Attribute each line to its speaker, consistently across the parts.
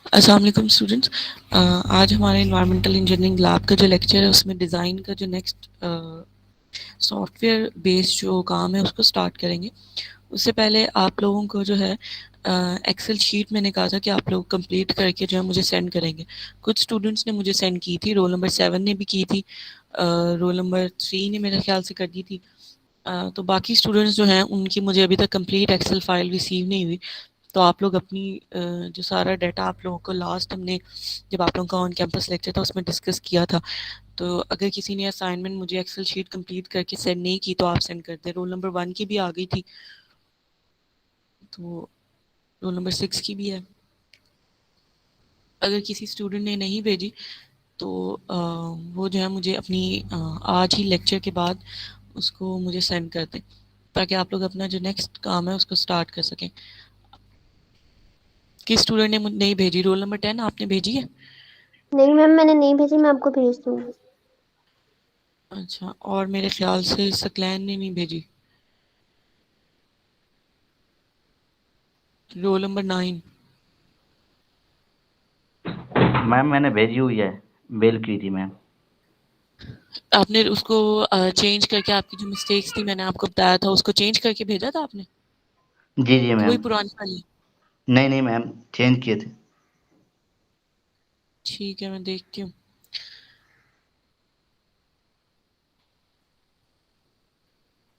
Speaker 1: अस्सलाम वालेकुम स्टूडेंट्स। आज हमारे इन्वायरमेंटल इंजीनियरिंग लैब का जो लेक्चर है उसमें डिज़ाइन का जो नेक्स्ट सॉफ्टवेयर बेस्ड जो काम है उसको स्टार्ट करेंगे। उससे पहले आप लोगों को जो है एक्सेल शीट मैंने कहा था कि आप लोग कंप्लीट करके जो है मुझे सेंड करेंगे। कुछ स्टूडेंट्स ने मुझे सेंड की थी, रोल नंबर 7 ने भी की थी, रोल नंबर 3 ने मेरे ख्याल से कर दी थी। तो बाकी स्टूडेंट्स जो हैं उनकी मुझे अभी तक कंप्लीट एक्सेल फाइल रिसीव नहीं हुई। तो आप लोग अपनी जो सारा डाटा आप लोगों को लास्ट हमने जब आप लोगों का ऑन कैंपस लेक्चर था उसमें डिस्कस किया था, तो अगर किसी ने असाइनमेंट मुझे एक्सेल शीट कंप्लीट करके सेंड नहीं की तो आप सेंड कर दें। रोल नंबर 1 की भी आ गई थी, तो रोल नंबर 6 की भी है। अगर किसी स्टूडेंट ने नहीं भेजी तो वो जो है मुझे अपनी आज ही लेक्चर के बाद उसको मुझे सेंड कर दें, ताकि आप लोग अपना जो नेक्स्ट काम है उसको स्टार्ट कर सकें। किस स्टूडेंट ने नहीं भेजी? रोल नंबर 10 आपने भेजी है?
Speaker 2: नहीं मैम, मैंने नहीं भेजी, मैं आपको भेज दूंगी।
Speaker 1: अच्छा, और मेरे ख्याल से सकलैन ने नहीं भेजी। Roll number 9।
Speaker 3: मैम मैंने भेजी हुई है, मेल की थी मैम।
Speaker 1: आपने उसको चेंज करके, आपकी जो मिस्टेक्स थी मैंने आपको बताया था, उसको चेंज करके भेजा था आपने
Speaker 3: जी जी
Speaker 1: कि वही
Speaker 3: मैम।
Speaker 1: पुरानी वाली?
Speaker 3: नहीं नहीं मैम, चेंज किए थे।
Speaker 1: ठीक है, मैं देखती हूँ।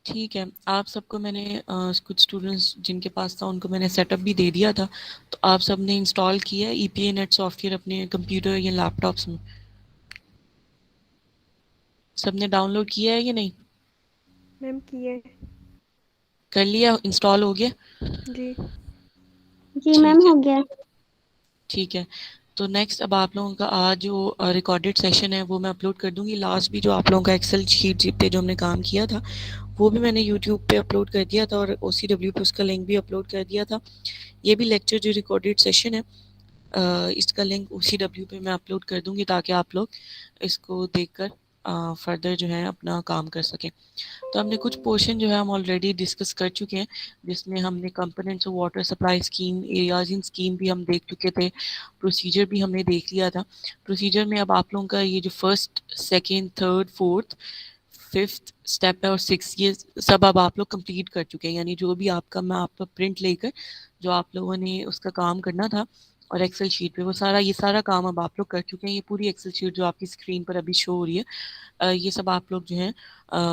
Speaker 1: ठीक है, आप सबको मैंने कुछ स्टूडेंट्स जिनके पास था उनको मैंने सेटअप भी दे दिया था, तो आप सब ने इंस्टॉल किया है ईपीए नेट सॉफ्टवेयर अपने कंप्यूटर या लैपटॉप्स में? सब ने डाउनलोड किया है या नहीं?
Speaker 4: मैम किए।
Speaker 1: कर लिया, इंस्टॉल हो गया?
Speaker 4: जी।
Speaker 2: जी मैम,
Speaker 1: ठीक है।
Speaker 2: हो गया।
Speaker 1: ठीक है, तो नेक्स्ट अब आप लोगों का आज जो रिकॉर्डेड सेशन है वो मैं अपलोड कर दूंगी। लास्ट भी जो आप लोगों का एक्सेल शीट पे जो हमने काम किया था वो भी मैंने यूट्यूब पे अपलोड कर दिया था, और OCW पे उसका लिंक भी अपलोड कर दिया था। ये भी लेक्चर जो रिकॉर्डेड सेशन है इसका लिंक OCW पे मैं अपलोड कर दूंगी, ताकि आप लोग इसको देखकर फर्दर जो है अपना काम कर सकें। तो हमने कुछ पोर्शन जो है हम ऑलरेडी डिस्कस कर चुके हैं, जिसमें हमने components of water supply scheme, areas in scheme भी हम देख चुके थे, प्रोसीजर भी हमने देख लिया था। प्रोसीजर में अब आप लोगों का ये जो first, second, third, fourth, fifth step है और सिक्स, ये सब अब आप लोग कंप्लीट कर चुके हैं। यानी जो भी आपका, मैं आपका प्रिंट लेकर जो आप लोगों ने उसका काम करना था और एक्सेल शीट पे, वो सारा, ये सारा काम अब आप लोग कर चुके हैं। ये पूरी एक्सेल शीट जो आपकी स्क्रीन पर अभी शो हो रही है, ये सब आप लोग जो हैं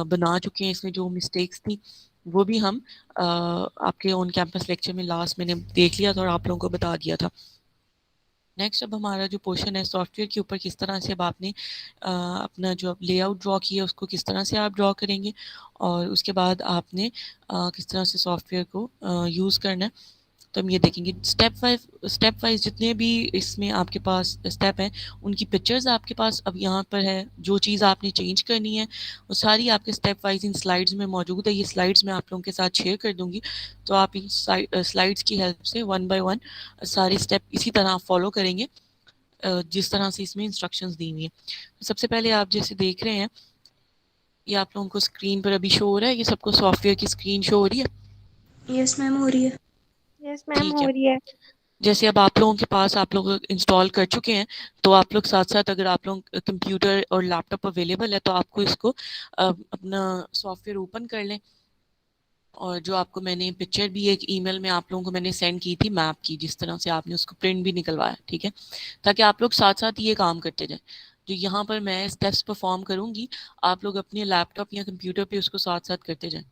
Speaker 1: बना चुके हैं। इसमें जो मिस्टेक्स थी वो भी हम आपके ऑन कैंपस लेक्चर में लास्ट मैंने देख लिया था और आप लोगों को बता दिया था। नेक्स्ट अब हमारा जो पोर्शन है सॉफ्टवेयर के ऊपर, किस तरह से अब आपने अपना जो लेआउट ड्रॉ किया उसको किस तरह से आप ड्रॉ करेंगे, और उसके बाद आपने किस तरह से सॉफ्टवेयर को यूज़ करना है, तो हम ये देखेंगे। स्टेप वाइज जितने भी इसमें आपके पास स्टेप हैं उनकी पिक्चर्स आपके पास अब यहाँ पर है। जो चीज़ आपने चेंज करनी है वो सारी आपके स्टेप वाइज इन स्लाइड्स में मौजूद है। ये स्लाइड्स मैं आप लोगों के साथ शेयर कर दूंगी, तो आप इन स्लाइड्स की हेल्प से वन बाय वन सारे स्टेप इसी तरह फॉलो करेंगे जिस तरह से इसमें इंस्ट्रक्शंस दी हुई है। सबसे पहले आप जैसे देख रहे हैं, ये आप लोगों को स्क्रीन पर अभी शो हो रहा है, ये सबको सॉफ्टवेयर की स्क्रीन शो हो रही है?
Speaker 4: यस मैम, हो रही है। यस मैम,
Speaker 1: ठीक
Speaker 4: हो
Speaker 1: है।
Speaker 4: रही है।
Speaker 1: जैसे अब आप लोगों के पास, आप लोग इंस्टॉल कर चुके हैं, तो आप लोग साथ साथ, अगर आप लोग कंप्यूटर और लैपटॉप अवेलेबल है तो आपको इसको अपना सॉफ्टवेयर ओपन कर लें। और जो आपको मैंने पिक्चर भी एक ईमेल में आप लोगों को मैंने सेंड की थी मैप की, जिस तरह से आपने उसको प्रिंट भी निकलवाया, ठीक है, ताकि आप लोग साथ साथ ये काम करते जाएं। जो यहाँ पर मैं स्टेप्स परफॉर्म करूँगी, आप लोग अपने लैपटॉप या कंप्यूटर पे उसको साथ साथ करते जाएं।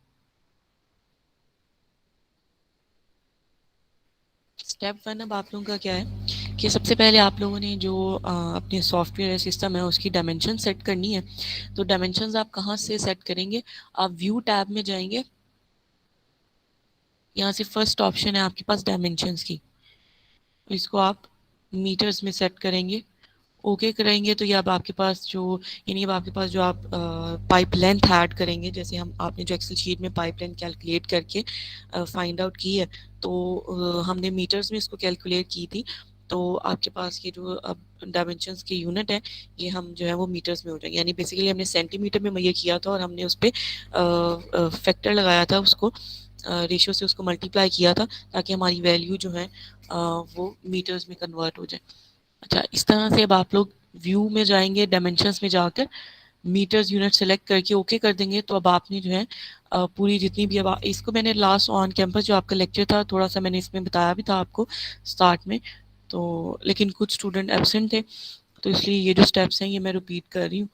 Speaker 1: स्टेप 1 अब आप लोगों का क्या है कि सबसे पहले आप लोगों ने जो अपने सॉफ्टवेयर सिस्टम है उसकी डायमेंशन सेट करनी है। तो डायमेंशंस आप कहाँ से सेट करेंगे? आप व्यू टैब में जाएंगे, यहाँ से फर्स्ट ऑप्शन है आपके पास डायमेंशंस की, इसको आप मीटर्स में सेट करेंगे। ओके करेंगे तो ये अब आपके पास जो, यानी अब आपके पास जो आप पाइप लेंथ ऐड करेंगे, जैसे हम आपने जो एक्सेल शीट में पाइप लेंथ कैलकुलेट करके फाइंड आउट की है, तो हमने मीटर्स में इसको कैलकुलेट की थी। तो आपके पास ये जो अब डायमेंशंस के यूनिट है, ये हम जो है वो मीटर्स में हो जाएंगे। यानी बेसिकली हमने सेंटीमीटर में ये किया था और हमने उस पर फैक्टर लगाया था, उसको रेशियो से उसको मल्टीप्लाई किया था, ताकि हमारी वैल्यू जो है वो मीटर्स में कन्वर्ट हो जाए। अच्छा, इस तरह से अब आप लोग व्यू में जाएंगे, डायमेंशंस में जाकर मीटर्स यूनिट सेलेक्ट करके ओके कर देंगे। तो अब आपने जो है पूरी जितनी भी, अब इसको मैंने लास्ट ऑन कैंपस जो आपका लेक्चर था थोड़ा सा मैंने इसमें बताया भी था आपको स्टार्ट में, तो लेकिन कुछ स्टूडेंट एब्सेंट थे तो इसलिए ये जो स्टेप्स हैं ये मैं रिपीट कर रही हूँ।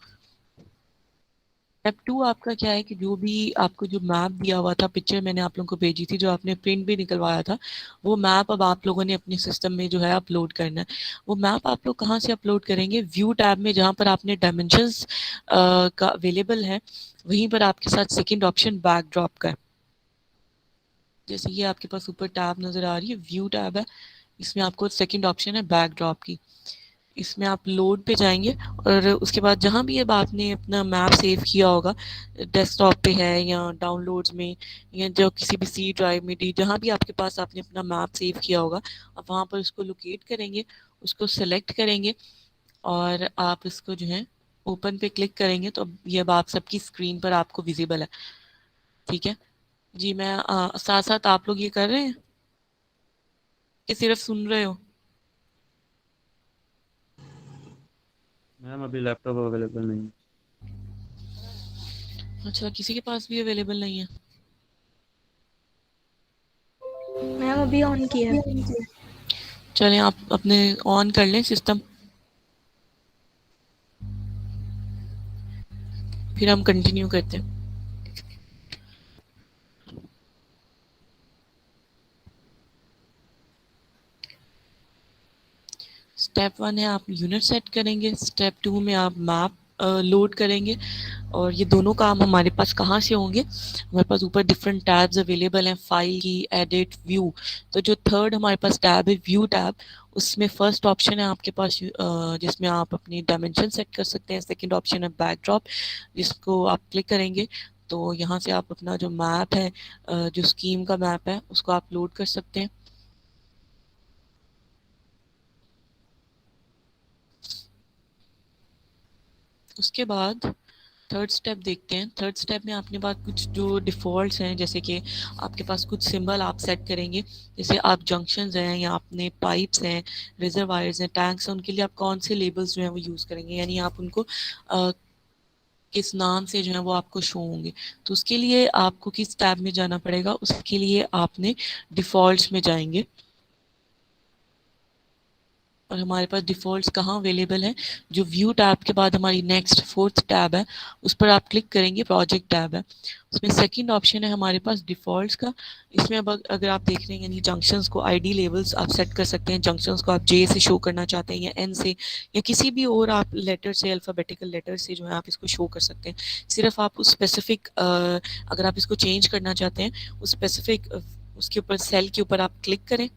Speaker 1: स्टेप 2 आपका क्या है कि जो भी आपको जो मैप दिया हुआ था, पिक्चर मैंने आप लोगों को भेजी थी जो आपने प्रिंट भी निकलवाया था, वो मैप अब आप लोगों ने अपने सिस्टम में जो है अपलोड करना है। वो मैप आप लोग कहाँ से अपलोड करेंगे? व्यू टैब में जहाँ पर आपने डायमेंशंस का अवेलेबल है वहीं पर आपके साथ सेकेंड ऑप्शन बैकड्रॉप का है। जैसे ये आपके पास ऊपर टैब नजर आ रही है, व्यू टैब है, इसमें आपको सेकेंड ऑप्शन है बैकड्रॉप की। इसमें आप लोड पे जाएंगे और उसके बाद जहाँ भी अब आपने अपना मैप सेव किया होगा, डेस्कटॉप पे है या डाउनलोड्स में या जो किसी भी सी ड्राइव में डी, जहाँ भी आपके पास आपने अपना मैप सेव किया होगा, आप वहाँ पर उसको लोकेट करेंगे, उसको सेलेक्ट करेंगे और आप इसको जो है ओपन पे क्लिक करेंगे तो अब ये अब आप सबकी स्क्रीन पर आपको विजिबल है। ठीक है जी, मैं साथ साथ आप लोग ये कर रहे हैं कि सिर्फ सुन रहे हो?
Speaker 5: मैम अभी लैपटॉप अवेलेबल नहीं है।
Speaker 1: अच्छा, किसी के पास भी अवेलेबल नहीं है?
Speaker 4: मैम अभी ऑन किया है।
Speaker 1: चलें आप अपने ऑन कर लें सिस्टम, फिर हम कंटिन्यू करते हैं। स्टेप 1 है आप यूनिट सेट करेंगे, स्टेप 2 में आप मैप लोड करेंगे और ये दोनों काम हमारे पास कहाँ से होंगे? हमारे पास ऊपर डिफरेंट टैब्स अवेलेबल हैं, फाइल की, एडिट, व्यू। तो जो थर्ड हमारे पास टैब है व्यू टैब, उसमें फर्स्ट ऑप्शन है आपके पास जिसमें आप अपनी डायमेंशन सेट कर सकते हैं, सेकंड ऑप्शन है बैकड्रॉप जिसको आप क्लिक करेंगे तो यहाँ से आप अपना जो मैप है, जो स्कीम का मैप है उसको आप लोड कर सकते हैं। उसके बाद थर्ड स्टेप देखते हैं। थर्ड स्टेप में आपके पास कुछ जो डिफ़ॉल्ट्स हैं, जैसे कि आपके पास कुछ सिंबल आप सेट करेंगे, जैसे आप जंक्शंस हैं या आपने पाइप्स हैं, रिजर्वायर्स हैं, टैंक्स हैं, उनके लिए आप कौन से लेबल्स जो हैं वो यूज़ करेंगे, यानी आप उनको किस नाम से जो है वो आपको शो होंगे। तो उसके लिए आपको किस टैब में जाना पड़ेगा? उसके लिए आपने डिफ़ॉल्ट्स में जाएंगे और हमारे पास डिफ़ॉल्ट्स कहाँ अवेलेबल है? जो व्यू टैब के बाद हमारी नेक्स्ट फोर्थ टैब है उस पर आप क्लिक करेंगे, प्रोजेक्ट टैब है, उसमें सेकंड ऑप्शन है हमारे पास डिफ़ॉल्ट्स का। इसमें अब अगर आप देख रहे हैं यानी जंक्शंस को आईडी लेवल्स आप सेट कर सकते हैं, जंक्शंस को आप जे से शो करना चाहते हैं या एन से या किसी भी और आप लेटर से, अल्फ़ाबेटिकल लेटर से जो है आप इसको शो कर सकते हैं। सिर्फ आप उस स्पेसिफिक अगर आप इसको चेंज करना चाहते हैं उस स्पेसिफिक उसके ऊपर सेल के ऊपर आप क्लिक करें,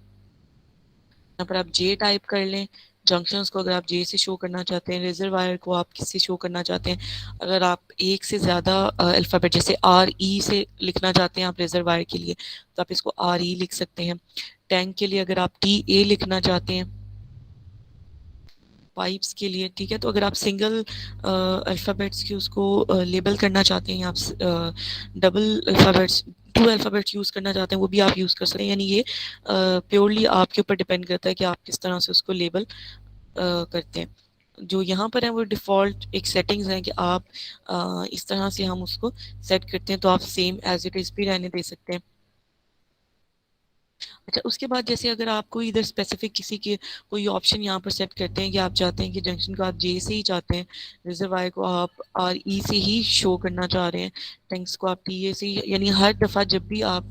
Speaker 1: यहाँ पर आप जे टाइप कर लें। जंक्शंस को अगर आप जे से शो करना चाहते हैं, रिजर्वायर को आप किससे शो करना चाहते हैं, अगर आप एक से ज़्यादा अल्फ़ाबेट जैसे आर ई से लिखना चाहते हैं आप रिजर्वायर के लिए तो आप इसको आर ई लिख सकते हैं। टैंक के लिए अगर आप टी ए लिखना चाहते हैं, पाइप्स के लिए, ठीक है, तो अगर आप सिंगल अल्फ़ाबेट्स की उसको लेबल करना चाहते हैं, आप double alphabets, two alphabets use करना चाहते हैं वो भी आप यूज़ कर सकते हैं। यानी ये प्योरली आपके ऊपर डिपेंड करता है कि आप किस तरह से उसको लेबल करते हैं। जो यहाँ पर है वो डिफ़ॉल्ट एक सेटिंग्स हैं कि आप इस तरह से हम उसको सेट करते हैं तो आप सेम एज इट इज़ भी रहने दे सकते हैं। अच्छा, उसके बाद जैसे अगर आपको इधर स्पेसिफिक किसी के कोई ऑप्शन यहाँ पर सेट करते हैं कि आप चाहते हैं कि जंक्शन को आप जे से ही चाहते हैं, रिजर्वायर को आप आर ई से ही शो करना चाह रहे हैं, टैंक्स को आप टी ए से ही, यानी हर दफ़ा जब भी आप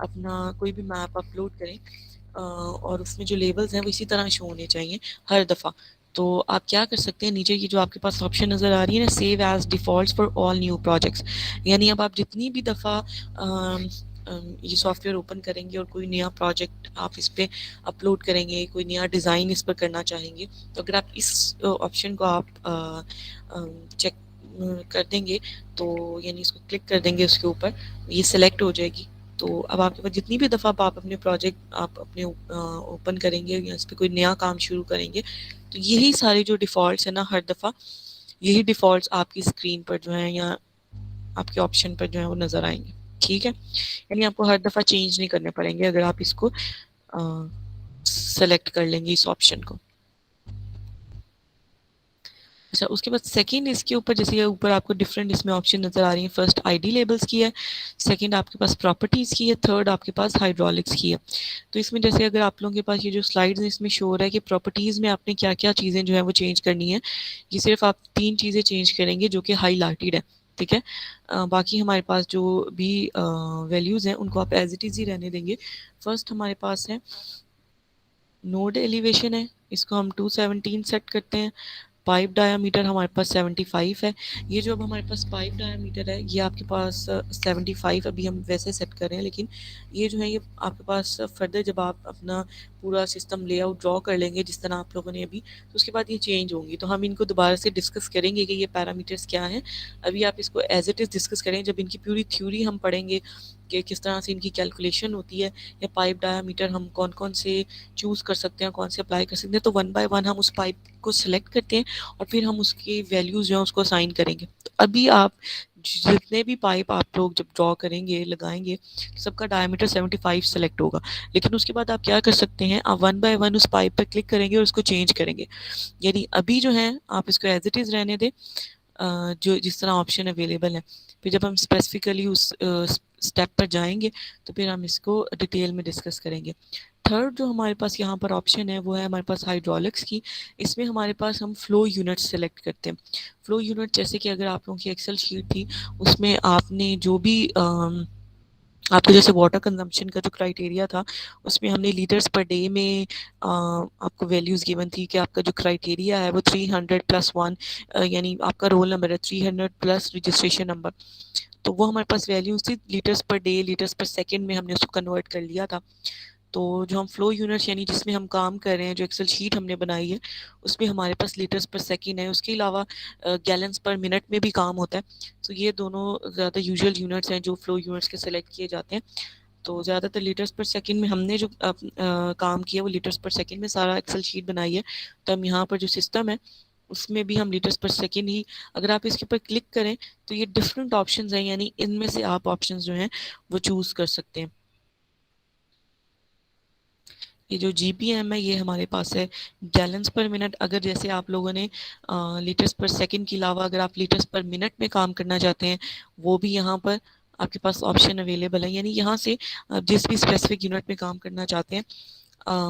Speaker 1: अपना कोई भी मैप अपलोड करें और उसमें जो लेबल्स हैं वो इसी तरह शो होने चाहिए हर दफ़ा। तो आप क्या कर सकते हैं, नीचे की जो आपके पास ऑप्शन नज़र आ रही है ना, save as defaults for all new projects, यानी अब आप जितनी भी दफ़ा ये सॉफ्टवेयर ओपन करेंगे और कोई नया प्रोजेक्ट आप इस पर अपलोड करेंगे, कोई नया डिज़ाइन इस पर करना चाहेंगे, तो अगर आप इस ऑप्शन को आप चेक कर देंगे तो यानी इसको क्लिक कर देंगे उसके ऊपर, ये सिलेक्ट हो जाएगी। तो अब आपके पास जितनी भी दफ़ा आप अपने प्रोजेक्ट आप अपने ओपन करेंगे या इस पर कोई नया काम शुरू करेंगे तो यही सारे जो डिफ़ॉल्ट्स है ना, हर दफ़ा यही डिफ़ॉल्ट्स आपकी स्क्रीन पर जो है या आपके ऑप्शन पर जो है वो नज़र आएंगे। ठीक है, यानी आपको हर दफ़ा चेंज नहीं करने पड़ेंगे अगर आप इसको सेलेक्ट कर लेंगे इस ऑप्शन को। अच्छा, उसके बाद सेकंड इसके ऊपर जैसे ऊपर आपको डिफरेंट इसमें ऑप्शन नज़र आ रही हैं। फर्स्ट आईडी लेबल्स की है, सेकंड आपके पास प्रॉपर्टीज़ की है, थर्ड आपके पास हाइड्रोलिक्स की है। तो इसमें जैसे अगर आप लोगों के पास ये जो स्लाइड्स हैं इसमें शो हो रहा है कि प्रॉपर्टीज़ में आपने क्या क्या चीज़ें जो है वो चेंज करनी है। ये सिर्फ आप 3 चीज़ें चेंज करेंगे जो कि हाईलाइटेड है, ठीक है। बाकी हमारे पास जो भी वैल्यूज़ हैं उनको आप एज इट इज़ ही रहने देंगे। फर्स्ट हमारे पास है नोड एलिवेशन है, इसको हम 217 सेट करते हैं। पाइप डायामीटर हमारे पास 75 है। ये जो अब हमारे पास पाइप डायामीटर है ये आपके पास 75 अभी हम वैसे सेट कर रहे हैं, लेकिन ये जो है ये आपके पास फर्दर जब आप अपना पूरा सिस्टम लेआउट ड्रॉ कर लेंगे जिस तरह आप लोगों ने अभी, तो उसके बाद ये चेंज होंगी। तो हम इनको दोबारा से डिस्कस करेंगे कि ये पैरामीटर्स क्या हैं। अभी आप इसको एज इट इज़ डिस्कस करें, जब इनकी पूरी थ्योरी हम पढ़ेंगे कि किस तरह से इनकी कैलकुलेशन होती है, या पाइप डायामीटर हम कौन कौन से चूज़ कर सकते हैं, कौन से अप्लाई कर सकते हैं। तो वन बाय वन हम उस पाइप को सिलेक्ट करते हैं और फिर हम उसकी वैल्यूज़ जो हैं उसको असाइन करेंगे। तो अभी आप जितने भी पाइप आप लोग जब ड्रॉ करेंगे लगाएंगे तो सबका डायमीटर 75 सेलेक्ट होगा। लेकिन उसके बाद आप क्या कर सकते हैं, आप वन बाय वन उस पाइप पर क्लिक करेंगे और उसको चेंज करेंगे। यानी अभी जो है आप इसको एज इट इज़ रहने दें, जो जिस तरह ऑप्शन अवेलेबल है। फिर जब हम स्पेसिफिकली उस स्टेप पर जाएंगे तो फिर हम इसको डिटेल में डिस्कस करेंगे। थर्ड जो हमारे पास यहाँ पर ऑप्शन है वो है हमारे पास हाइड्रोलिक्स की। इसमें हमारे पास हम फ्लो यूनिट सेलेक्ट करते हैं। फ्लो यूनिट जैसे कि अगर आप लोगों की एक्सेल शीट थी उसमें आपने जो भी आपको जैसे वाटर कंजम्पशन का जो क्राइटेरिया था उसमें हमने लीटर्स पर डे में आपको वैल्यूज़ गिवन थी कि आपका जो क्राइटेरिया है वो 300+1 यानी आपका रोल नंबर है 300 प्लस रजिस्ट्रेशन नंबर। तो वो हमारे पास वैल्यूज़ थी लीटर्स पर डे, लीटर्स पर सेकेंड में हमने उसको कन्वर्ट कर लिया था। तो जो हम फ्लो यूनिट्स यानी जिसमें हम काम कर रहे हैं, जो एक्सेल शीट हमने बनाई है उसमें हमारे पास लीटर्स पर सेकेंड है। उसके अलावा गैलन्स पर मिनट में भी काम होता है। तो ये दोनों ज़्यादा यूजुअल यूनिट्स हैं जो फ्लो यूनिट्स के सेलेक्ट किए जाते हैं। तो ज़्यादातर लीटर्स पर सेकंड में हमने जो काम किया वो लीटर्स पर सेकंड में सारा एक्सेल शीट बनाई है। तो हम यहाँ पर जो सिस्टम है उसमें भी हम लीटर्स पर सेकंड ही, अगर आप इसके ऊपर क्लिक करें तो ये डिफरेंट ऑप्शंस हैं, यानी इनमें से आप ऑप्शंस जो हैं वो चूज़ कर सकते हैं। ये जो GPM है ये हमारे पास है गैलन्स पर मिनट। अगर जैसे आप लोगों ने लीटर्स पर सेकंड के अलावा अगर आप लीटर्स पर मिनट में काम करना चाहते हैं वो भी यहाँ पर आपके पास ऑप्शन अवेलेबल है। यानी यहाँ से आप जिस भी स्पेसिफिक यूनिट में काम करना चाहते हैं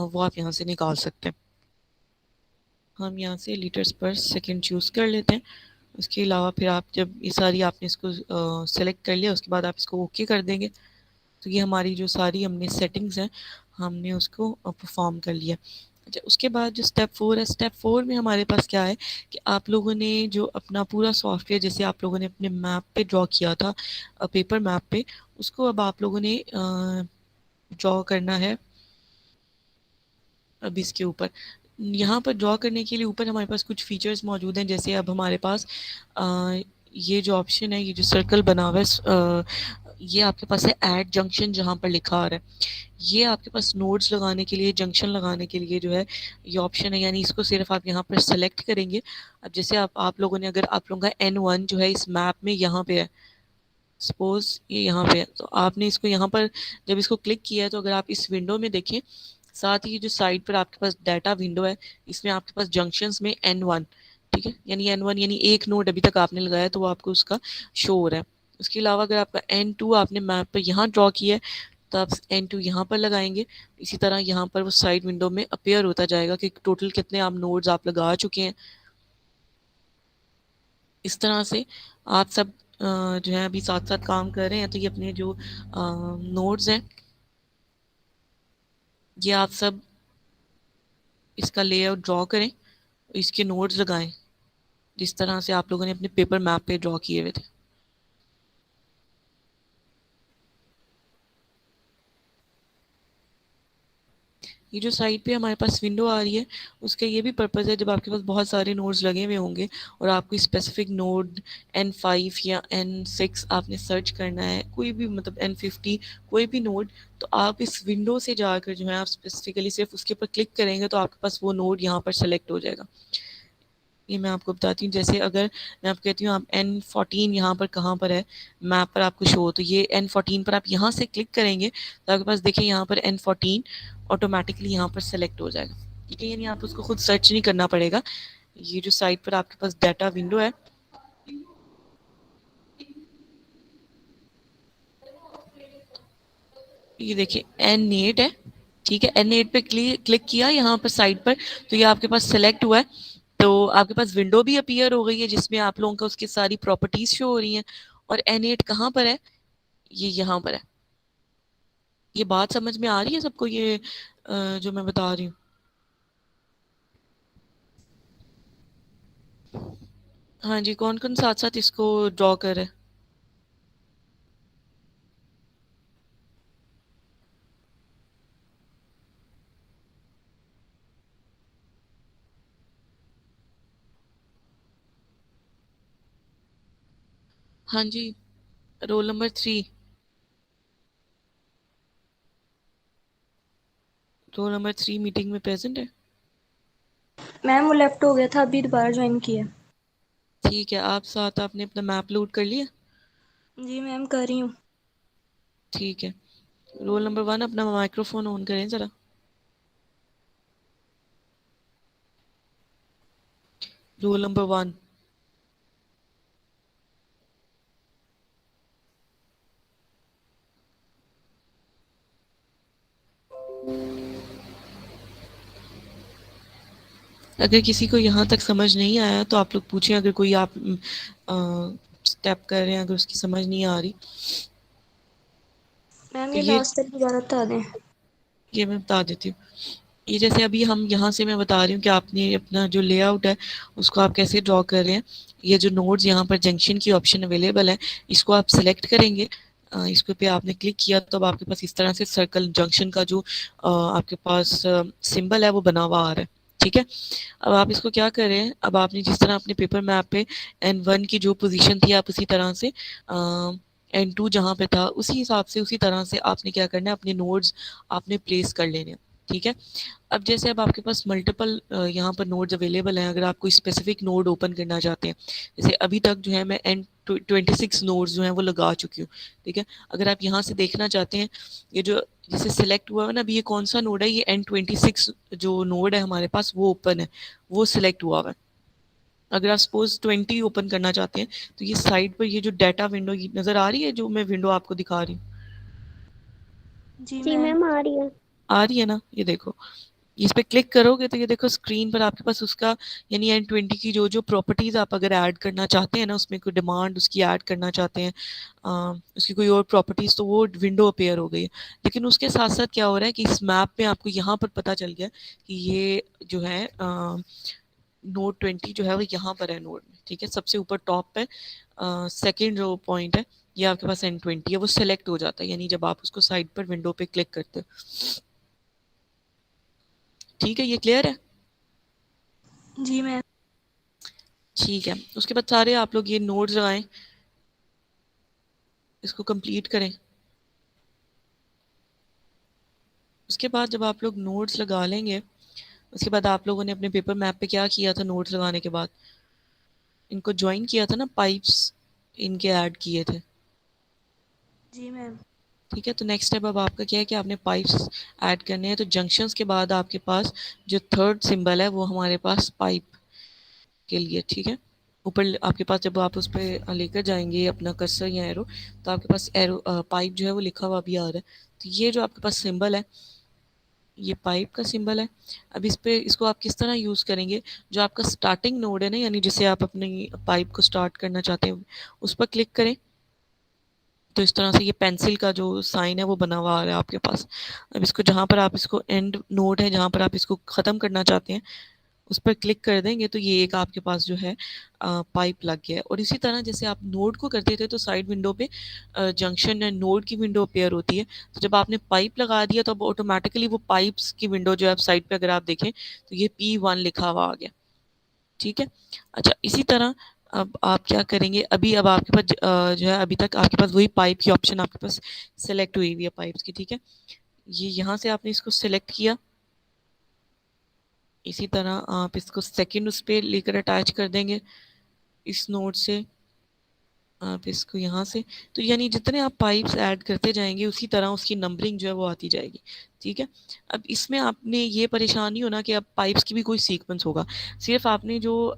Speaker 1: वो आप यहाँ से निकाल सकते हैं। हम यहाँ से लीटर्स पर सेकंड चूज़ कर लेते हैं। उसके अलावा फिर आप जब ये सारी आपने इसको सेलेक्ट कर लिया उसके बाद आप इसको ओके कर देंगे तो ये हमारी जो सारी हमने सेटिंग्स हैं हमने उसको परफॉर्म कर लिया। अच्छा, उसके बाद जो स्टेप 4 है, स्टेप 4 में हमारे पास क्या है कि आप लोगों ने जो अपना पूरा सॉफ्टवेयर जैसे आप लोगों ने अपने मैप पे ड्रॉ किया था पेपर मैप पे, उसको अब आप लोगों ने ड्रॉ करना है। अब इसके ऊपर यहाँ पर ड्रॉ करने के लिए ऊपर हमारे पास कुछ फीचर्स मौजूद हैं। जैसे अब हमारे पास ये जो ऑप्शन है, ये जो सर्कल बना हुआ है, ये आपके पास है ऐड जंक्शन जहाँ पर लिखा आ रहा है। ये आपके पास नोड्स लगाने के लिए, जंक्शन लगाने के लिए जो है ये ऑप्शन है। यानी इसको सिर्फ आप यहाँ पर सेलेक्ट करेंगे। अब जैसे आप लोगों ने, अगर आप लोगों का N1 जो है इस मैप में यहाँ पे है, सपोज ये यहाँ पे है, तो आपने इसको यहाँ पर जब इसको क्लिक किया है तो अगर आप इस विंडो में देखें, साथ ही जो साइड पर आपके पास डाटा विंडो है इसमें आपके पास जंक्शंस में N1, ठीक है, यानी N1 यानी एक नोड अभी तक आपने लगाया तो वो आपको उसका शो हो रहा है। उसके अलावा अगर आपका N2 आपने मैप पर यहाँ ड्रॉ किया है तो आप N2 यहाँ पर लगाएंगे। इसी तरह यहाँ पर वो साइड विंडो में अपेयर होता जाएगा कि टोटल कितने आप नोड्स आप लगा चुके हैं। इस तरह से आप सब जो है अभी साथ साथ काम कर रहे हैं। तो ये अपने जो नोड्स हैं ये आप सब इसका लेआउट ड्रॉ करें, इसके नोड्स लगाएं जिस तरह से आप लोगों ने अपने पेपर मैप पे ड्रॉ किए हुए थे। ये जो साइड पे हमारे पास विंडो आ रही है उसका ये भी पर्पज़ है, जब आपके पास बहुत सारे नोड्स लगे हुए होंगे और आपको स्पेसिफिक नोड N5 या N6 आपने सर्च करना है, कोई भी मतलब N50 कोई भी नोड, तो आप इस विंडो से जाकर जो है आप स्पेसिफिकली सिर्फ उसके ऊपर क्लिक करेंगे तो आपके पास वो नोड यहाँ पर सेलेक्ट हो जाएगा। ये मैं आपको बताती हूँ। जैसे अगर मैं आपको कहती हूँ आप N14 यहाँ पर कहाँ पर है मैप पर आपको शो हो, तो ये N14 पर आप यहाँ से क्लिक करेंगे तो आपके पास देखिए यहाँ पर N14 ऑटोमेटिकली यहाँ पर सेलेक्ट हो जाएगा। ठीक है, यानी आप उसको खुद सर्च नहीं करना पड़ेगा। ये जो साइड पर आपके पास डाटा विंडो है, ये देखिए N8 है। ठीक है, N8 पे क्लिक किया यहाँ पर साइड पर, तो ये आपके पास सेलेक्ट हुआ है। तो आपके पास विंडो भी अपीयर हो गई है जिसमें आप लोगों को उसकी सारी प्रॉपर्टीज शो हो रही हैं। और N8 कहाँ पर है? ये यहाँ पर है। ये बात समझ में आ रही है सबको, ये जो मैं बता रही हूँ? हाँ जी, कौन कौन साथ साथ इसको ड्रॉ कर रहे हैं? हाँ जी, roll number 3। Roll number 3 meeting में प्रेजेंट है।
Speaker 4: मैम वो लेफ्ट हो गया था, अभी दोबारा ज्वाइन किया।
Speaker 1: ठीक है, आप साथ आपने अपना मैप लोड कर लिया?
Speaker 4: जी मैम कर रही हूँ।
Speaker 1: ठीक है, रोल नंबर 1 अपना माइक्रोफोन ऑन करें ज़रा। Roll number 1। अगर किसी को यहाँ तक समझ नहीं आया तो आप लोग पूछें। अगर कोई आप स्टेप कर रहे हैं, अगर उसकी समझ नहीं आ रही
Speaker 4: मैम
Speaker 1: तो
Speaker 4: ये
Speaker 1: ये
Speaker 4: लास्ट तक दोबारा बता दें।
Speaker 1: मैं बता देती हूँ। ये जैसे अभी हम यहाँ से मैं बता रही हूँ कि आपने अपना जो लेआउट है उसको आप कैसे ड्रॉ कर रहे हैं। ये जो नोड्स यहाँ पर जंक्शन की ऑप्शन अवेलेबल है, इसको आप सिलेक्ट करेंगे। इसको पे आपने क्लिक किया तो अब आपके पास इस तरह से सर्कल जंक्शन का जो आपके पास सिंबल है वो बना हुआ आ रहा है। ठीक है, अब आप इसको क्या कर रहे हैं, अब आपने जिस तरह अपने पेपर मैप पे N1 की जो पोजीशन थी आप उसी तरह से N2 जहाँ पे था उसी हिसाब से उसी तरह से आपने क्या करना है, अपने नोड्स आपने प्लेस कर लेने हैं। ठीक है, अब जैसे अब आपके पास मल्टीपल यहाँ पर नोड्स अवेलेबल हैं। अगर आप कोई स्पेसिफिक नोड ओपन करना चाहते हैं, जैसे अभी तक जो है मैं N26 नोड्स जो हैं वो लगा चुकी हूँ। ठीक है, अगर आप यहाँ से देखना चाहते हैं, ये जो जैसे सिलेक्ट हुआ है ना, अभी ये कौन सा नोड है, ये N26 जो नोड है हमारे पास वो ओपन है, वो सिलेक्ट हुआ हुआ है। अगर आप सपोज 20 ओपन करना चाहते हैं तो ये साइड पर ये जो डाटा विंडो नज़र आ रही है, जो मैं विंडो आपको दिखा रही हूँ,
Speaker 4: जी
Speaker 2: जी
Speaker 4: मैम।
Speaker 2: मैम आ रही है।
Speaker 1: आ रही है ना? ये देखो, इस पे क्लिक करोगे तो ये देखो स्क्रीन पर आपके पास उसका यानी N20 की जो जो प्रॉपर्टीज आप अगर ऐड करना चाहते हैं ना, उसमें कोई डिमांड उसकी ऐड करना चाहते हैं, उसकी कोई और प्रॉपर्टीज, तो वो विंडो अपेयर हो गई है। लेकिन उसके साथ साथ क्या हो रहा है कि इस मैप में आपको यहाँ पर पता चल गया कि ये जो है नोड 20 जो है वो यहाँ पर है नोड में। ठीक है, सबसे ऊपर टॉप पे सेकेंड जो पॉइंट है ये आपके पास N20 है, वो सिलेक्ट हो जाता है यानी जब आप उसको साइड पर विंडो पे क्लिक करते हो। ठीक है, ये क्लियर है?
Speaker 4: जी मैम।
Speaker 1: ठीक है, उसके बाद सारे आप लोग ये नोड्स लगाएं, इसको कंप्लीट करें। उसके बाद जब आप लोग नोड्स लगा लेंगे, उसके बाद आप लोगों ने अपने पेपर मैप पे क्या किया था, नोड्स लगाने के बाद इनको ज्वाइन किया था ना, पाइप्स इनके ऐड किए थे।
Speaker 4: जी मैम।
Speaker 1: ठीक है, तो नेक्स्ट स्टेप अब आपका क्या है कि आपने पाइप्स ऐड करने हैं। तो जंक्शंस के बाद आपके पास जो थर्ड सिंबल है वो हमारे पास पाइप के लिए। ठीक है, ऊपर आपके पास जब आप उस पर लेकर जाएंगे अपना कर्सर या एरो, तो आपके पास एरो पाइप जो है वो लिखा हुआ भी आ रहा है। तो ये जो आपके पास सिंबल है ये पाइप का सिंबल है। अब इस पे इसको आप किस तरह यूज़ करेंगे, जो आपका स्टार्टिंग नोड है ना, यानी जिसे आप अपनी पाइप को स्टार्ट करना चाहते हैं उस पर क्लिक करें। तो इस तरह से ये पेंसिल का जो साइन है वो बना हुआ आ रहा है आपके पास। अब इसको जहाँ पर आप इसको एंड नोड है जहाँ पर आप इसको ख़त्म करना चाहते हैं उस पर क्लिक कर देंगे तो ये एक आपके पास जो है पाइप लग गया है। और इसी तरह जैसे आप नोड को करते थे तो साइड विंडो पे जंक्शन या नोड की विंडो अपेयर होती है, तो जब आपने पाइप लगा दिया तो अब ऑटोमेटिकली वो पाइप्स की विंडो जो है आप साइड पे अगर आप देखें तो ये P1 लिखा हुआ आ गया। ठीक है, अच्छा इसी तरह अब आप क्या करेंगे, अभी अब आपके पास जो है अभी तक आपके पास वही पाइप की ऑप्शन आपके पास सेलेक्ट हुई हुई है पाइप्स की। ठीक है, ये यहाँ से आपने इसको सेलेक्ट किया, इसी तरह आप इसको सेकंड उस पर लेकर अटैच कर देंगे इस नोड से। आप इसको यहाँ से, तो यानी जितने आप पाइप्स ऐड करते जाएंगे उसी तरह उसकी नंबरिंग जो है वो आती जाएगी। ठीक है, अब इसमें आपने ये परेशानी हो ना कि अब पाइप्स की भी कोई सीक्वेंस होगा, सिर्फ आपने जो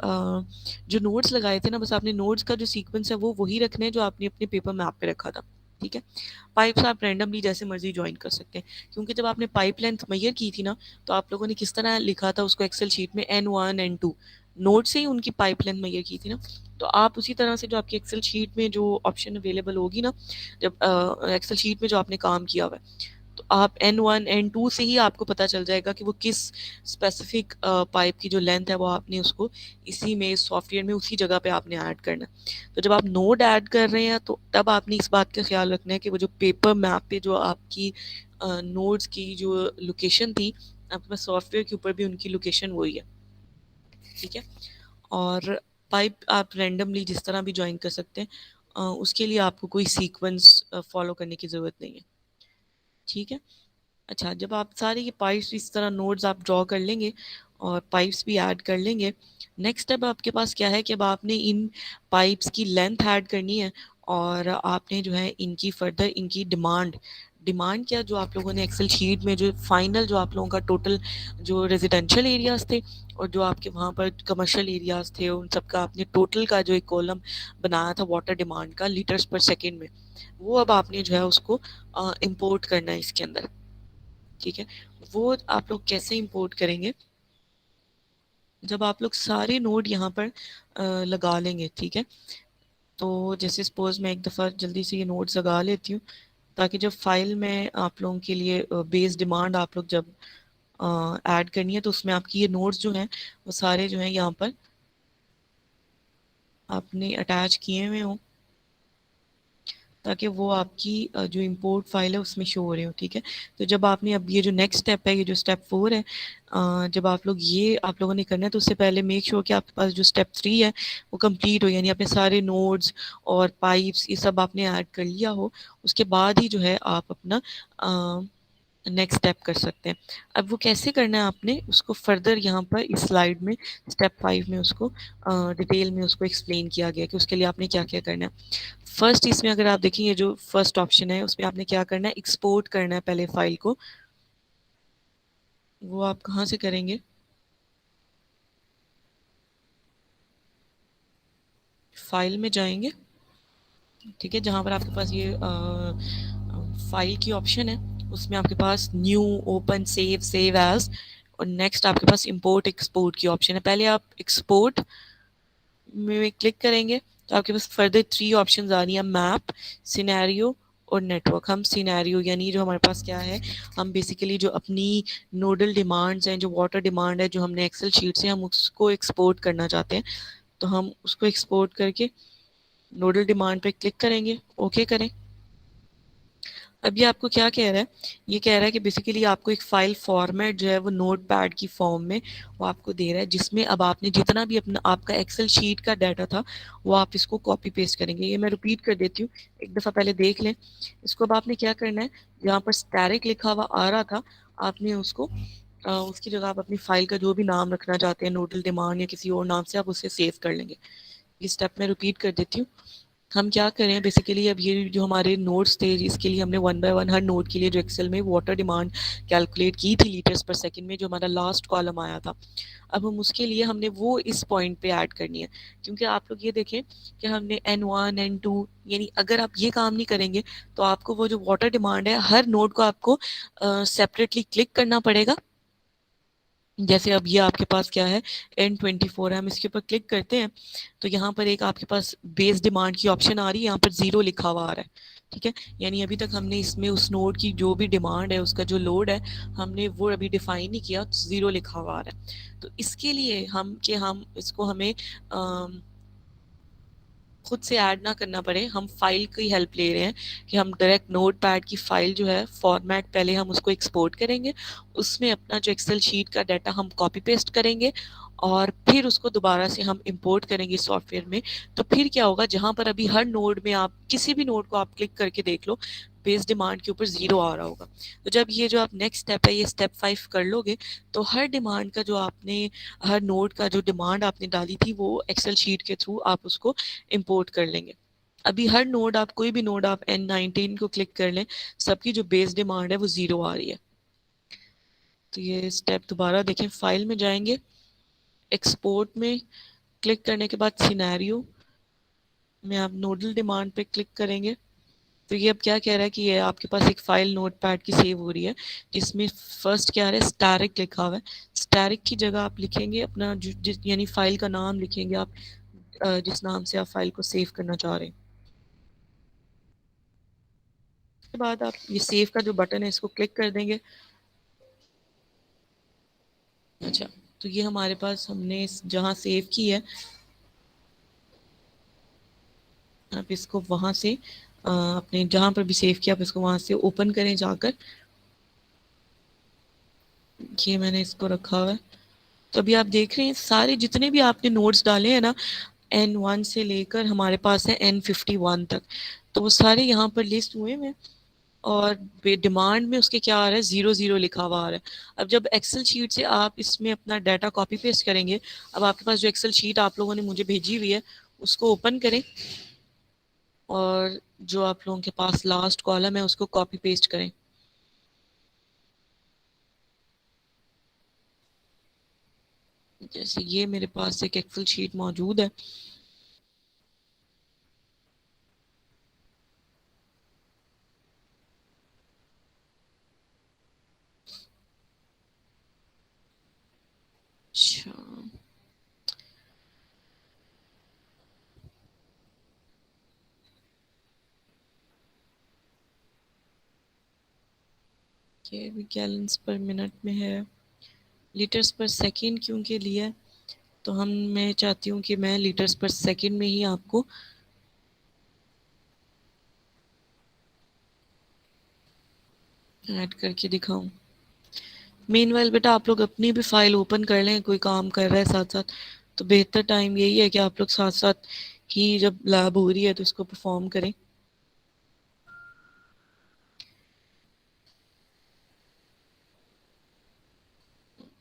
Speaker 1: नोट्स लगाए थे ना, बस आपने नोट्स का जो सीक्वेंस है वो वही रखने हैं जो आपने अपने पेपर मैप पे रखा था। ठीक है, पाइप्स आप रैंडमली जैसे मर्जी ज्वाइन कर सकते हैं, क्योंकि जब आपने पाइप लेंथ मेजर की थी ना, तो आप लोगों ने किस तरह लिखा था उसको एक्सेल शीट में, N1 N2 नोट से ही उनकी पाइप लेंथ मेजर की थी ना। तो आप उसी तरह से जो आपकी एक्सेल शीट में जो ऑप्शन अवेलेबल होगी ना, जब एक्सेल शीट में जो आपने काम किया हुआ है, तो आप N1 N2 से ही आपको पता चल जाएगा कि वो किस स्पेसिफिक पाइप की जो लेंथ है वो आपने उसको इसी में सॉफ्टवेयर में उसी जगह पे आपने ऐड करना है। तो जब आप नोड ऐड कर रहे हैं तो तब आपने इस बात का ख्याल रखना है कि वो जो पेपर मैप पे जो आपकी नोड्स की जो लोकेशन थी, आपके पास सॉफ्टवेयर के ऊपर भी उनकी लोकेशन वही है। ठीक है, और पाइप आप रैंडमली जिस तरह भी ज्वाइन कर सकते हैं, उसके लिए आपको कोई सीक्वेंस फॉलो करने की ज़रूरत नहीं है। ठीक है, अच्छा, जब आप सारे ये पाइप्स इस तरह नोड्स आप ड्रॉ कर लेंगे और पाइप्स भी ऐड कर लेंगे, नेक्स्ट स्टेप आपके पास क्या है कि अब आपने इन पाइप्स की लेंथ ऐड करनी है, और आपने जो है इनकी फर्दर इनकी डिमांड डिमांड क्या, जो आप लोगों ने एक्सेल शीट में जो फाइनल जो आप लोगों का टोटल जो रेजिडेंशियल एरियाज थे और जो आपके वहाँ पर कमर्शियल एरियाज थे, उन सब का आपने टोटल का जो एक कॉलम बनाया था वाटर डिमांड का लीटर्स पर सेकेंड में, वो अब आपने जो है उसको इंपोर्ट करना है इसके अंदर। ठीक है, वो आप लोग कैसे इंपोर्ट करेंगे, जब आप लोग सारे नोड यहाँ पर लगा लेंगे। ठीक है, तो जैसे सपोज मैं एक दफ़ा जल्दी से ये नोड्स लगा लेती हूँ, ताकि जब फाइल में आप लोगों के लिए बेस डिमांड आप लोग जब ऐड करनी है, तो उसमें आपकी ये नोड्स जो हैं वो सारे जो हैं यहाँ पर आपने अटैच किए हुए हों, ताकि वो आपकी जो इंपोर्ट फाइल है उसमें शो हो रहे हो। ठीक है, तो जब आपने अब ये जो नेक्स्ट स्टेप है, ये जो स्टेप 4 है, जब आप लोग ये आप लोगों ने करना है, तो उससे पहले मेक श्योर कि आपके पास जो स्टेप 3 है वो कंप्लीट हो, यानी आपने सारे नोड्स और पाइप्स ये सब आपने ऐड कर लिया हो, उसके बाद ही जो है आप अपना नेक्स्ट स्टेप कर सकते हैं। अब वो कैसे करना है आपने उसको फर्दर यहाँ पर इस स्लाइड में स्टेप 5 में उसको डिटेल में उसको एक्सप्लेन किया गया कि उसके लिए आपने क्या क्या करना है। फर्स्ट इसमें अगर आप देखेंगे जो फर्स्ट ऑप्शन है उसमें आपने क्या करना है, एक्सपोर्ट करना है पहले फाइल को। वो आप कहाँ से करेंगे, फाइल में जाएंगे। ठीक है, जहाँ पर आपके पास ये फाइल की ऑप्शन है, उसमें आपके पास new, open, save, save as, और नेक्स्ट आपके पास इंपोर्ट एक्सपोर्ट की ऑप्शन है। पहले आप एक्सपोर्ट में क्लिक करेंगे तो आपके पास फर्दर 3 ऑप्शन आ रही है, मैप, सिनेरियो और नेटवर्क। हम सिनेरियो यानी जो हमारे पास क्या है, हम बेसिकली जो अपनी नोडल डिमांड्स हैं, जो वाटर डिमांड है जो हमने एक्सेल शीट से हम उसको एक्सपोर्ट करना चाहते हैं, तो हम उसको एक्सपोर्ट करके नोडल डिमांड पे क्लिक करेंगे, ओके करें। अब ये आपको क्या कह रहा है, ये कह रहा है कि बेसिकली आपको एक फ़ाइल फॉर्मेट जो है वो नोट पैड की फॉर्म में वो आपको दे रहा है, जिसमें अब आपने जितना भी अपना आपका एक्सेल शीट का डाटा था वो आप इसको कॉपी पेस्ट करेंगे। ये मैं रिपीट कर देती हूँ, एक दफ़ा पहले देख लें इसको। अब आपने क्या करना है, जहाँ पर स्टैरिक लिखा हुआ आ रहा था, आपने उसको उसकी जगह आप अपनी फ़ाइल का जो भी नाम रखना चाहते हैं, नोडल डिमांड या किसी और नाम से, आप उसे सेव कर लेंगे। ये स्टेप मैं रिपीट कर देती हूँ। हम क्या करें बेसिकली, अब ये जो हमारे नोट्स थे इसके लिए हमने 1 बाय 1 हर नोट के लिए जो एक्सेल में वाटर डिमांड कैलकुलेट की थी लीटर्स पर सेकंड में, जो हमारा लास्ट कॉलम आया था, अब हम उसके लिए हमने वो इस पॉइंट पे ऐड करनी है। क्योंकि आप लोग ये देखें कि हमने N1 N2, यानी अगर आप ये काम नहीं करेंगे तो आपको वो जो वाटर डिमांड है हर नोट को आपको सेपरेटली क्लिक करना पड़ेगा। जैसे अब ये आपके पास क्या है, N24 है, हम इसके ऊपर क्लिक करते हैं तो यहाँ पर एक आपके पास बेस डिमांड की ऑप्शन आ रही है, यहाँ पर 0 लिखा हुआ आ रहा है। ठीक है, यानी अभी तक हमने इसमें उस नोड की जो भी डिमांड है उसका जो लोड है हमने वो अभी डिफाइन नहीं किया, तो 0 लिखा हुआ आ रहा है। तो इसके लिए हम इसको हमें खुद से ऐड ना करना पड़े, हम फाइल की हेल्प ले रहे हैं कि हम डायरेक्ट नोट पैड की फाइल जो है फॉर्मेट पहले हम उसको एक्सपोर्ट करेंगे, उसमें अपना जो एक्सेल शीट का डाटा हम कॉपी पेस्ट करेंगे और फिर उसको दोबारा से हम इंपोर्ट करेंगे सॉफ्टवेयर में। तो फिर क्या होगा, जहाँ पर अभी हर नोड में आप किसी भी नोड को आप क्लिक करके देख लो, बेस डिमांड के ऊपर 0 आ रहा होगा। तो जब ये जो आप नेक्स्ट स्टेप है ये स्टेप 5 कर लोगे, तो हर डिमांड का जो आपने हर नोड का जो डिमांड आपने डाली थी वो एक्सेल शीट के थ्रू आप उसको इंपोर्ट कर लेंगे। अभी हर नोड आप कोई भी नोड आप N19 को क्लिक कर लें, सबकी जो बेस डिमांड है वो 0 आ रही है। तो ये स्टेप दोबारा देखें, फाइल में जाएंगे, एक्सपोर्ट में क्लिक करने के बाद सिनेरियो में आप नोडल डिमांड पे क्लिक करेंगे। तो ये अब क्या कह रहा है कि ये आपके पास एक फाइल नोटपैड की सेव हो रही है, जिसमें फर्स्ट क्या है, स्टैरिक लिखा हुआ है। स्टैरिक की जगह आप लिखेंगे अपना यानी फाइल का नाम लिखेंगे आप, जिस नाम से आप फाइल को सेव करना चाह रहे हैं। उसके बाद आप ये सेव का जो बटन है इसको क्लिक कर देंगे। अच्छा, तो ये हमारे पास हमने जहाँ सेव की है, आप इसको वहाँ से अपने जहाँ पर भी सेव किया आप इसको वहाँ से ओपन करें जाकर। ये मैंने इसको रखा हुआ है। तो अभी आप देख रहे हैं सारे जितने भी आपने नोट्स डाले हैं ना, N1 से लेकर हमारे पास है N51 तक, तो वो सारे यहाँ पर लिस्ट हुए हैं। और डिमांड में उसके क्या आ रहा है, 00 लिखा हुआ आ रहा है। अब जब एक्सेल शीट से आप इसमें अपना डाटा कॉपी पेस्ट करेंगे, अब आपके पास जो एक्सेल शीट आप लोगों ने मुझे भेजी हुई है उसको ओपन करें, और जो आप लोगों के पास लास्ट कॉलम है उसको कॉपी पेस्ट करें। जैसे ये मेरे पास एक एक्सेल शीट मौजूद है, अच्छा ये भी गैलन्स पर मिनट में है, लीटर्स पर सेकंड क्यों के लिए, तो मैं चाहती हूँ कि मैं लीटर्स पर सेकंड में ही आपको ऐड करके दिखाऊं। मीनवाइल बेटा आप लोग अपनी भी फाइल ओपन कर लें, कोई काम कर रहा है साथ साथ, तो बेहतर टाइम यही है कि आप लोग साथ साथ ही जब लैब हो रही है तो इसको परफॉर्म करें।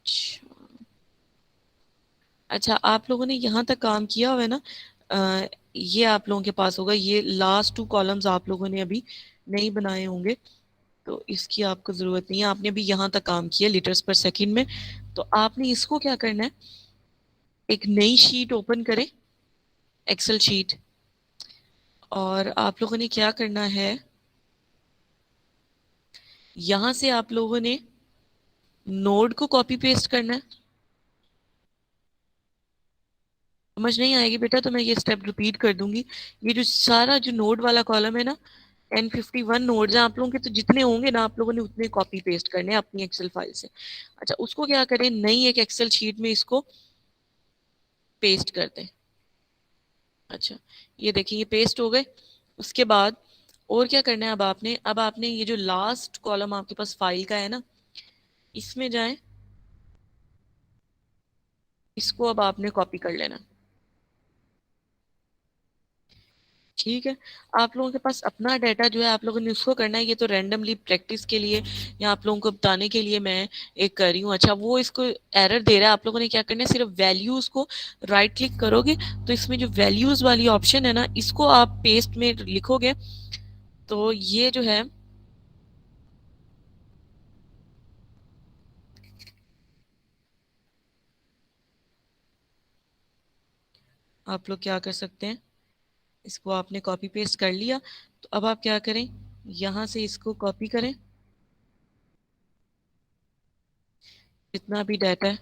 Speaker 1: अच्छा, अच्छा आप लोगों ने यहाँ तक काम किया हुआ है ना, ये आप लोगों के पास होगा, ये लास्ट 2 कॉलम्स आप लोगों ने अभी नहीं बनाए होंगे, तो इसकी आपको ज़रूरत नहीं है। आपने अभी यहाँ तक काम किया लीटर्स पर सेकंड में, तो आपने इसको क्या करना है, एक नई शीट ओपन करें, एक्सेल शीट, और आप लोगों ने क्या करना है, यहाँ से आप लोगों ने नोड को कॉपी पेस्ट करना है। समझ नहीं आएगी बेटा तो मैं ये स्टेप रिपीट कर दूंगी। ये जो सारा जो नोड वाला कॉलम है ना, N51 नोड्स हैं आप लोगों के, तो जितने होंगे ना आप लोगों ने उतने कॉपी पेस्ट करने हैं अपनी एक्सेल फाइल से। अच्छा, उसको क्या करें, नई एक एक्सेल शीट में इसको पेस्ट कर दें। अच्छा, ये देखिए ये पेस्ट हो गए। उसके बाद और क्या करना है, अब आपने ये जो लास्ट कॉलम आपके पास फाइल का है ना, इसमें जाएं, इसको अब आपने कॉपी कर लेना। ठीक है, आप लोगों के पास अपना डाटा जो है आप लोगों ने उसको करना है, ये तो रैंडमली प्रैक्टिस के लिए या आप लोगों को बताने के लिए मैं एक कर रही हूँ। अच्छा, वो इसको एरर दे रहा है, आप लोगों ने क्या करना है, सिर्फ वैल्यूज को राइट क्लिक करोगे तो इसमें जो वैल्यूज वाली ऑप्शन है ना, इसको आप पेस्ट में लिखोगे, तो ये जो है आप लोग क्या कर सकते हैं, इसको आपने कॉपी पेस्ट कर लिया, तो अब आप क्या करें, यहाँ से इसको कॉपी करें जितना भी डाटा है,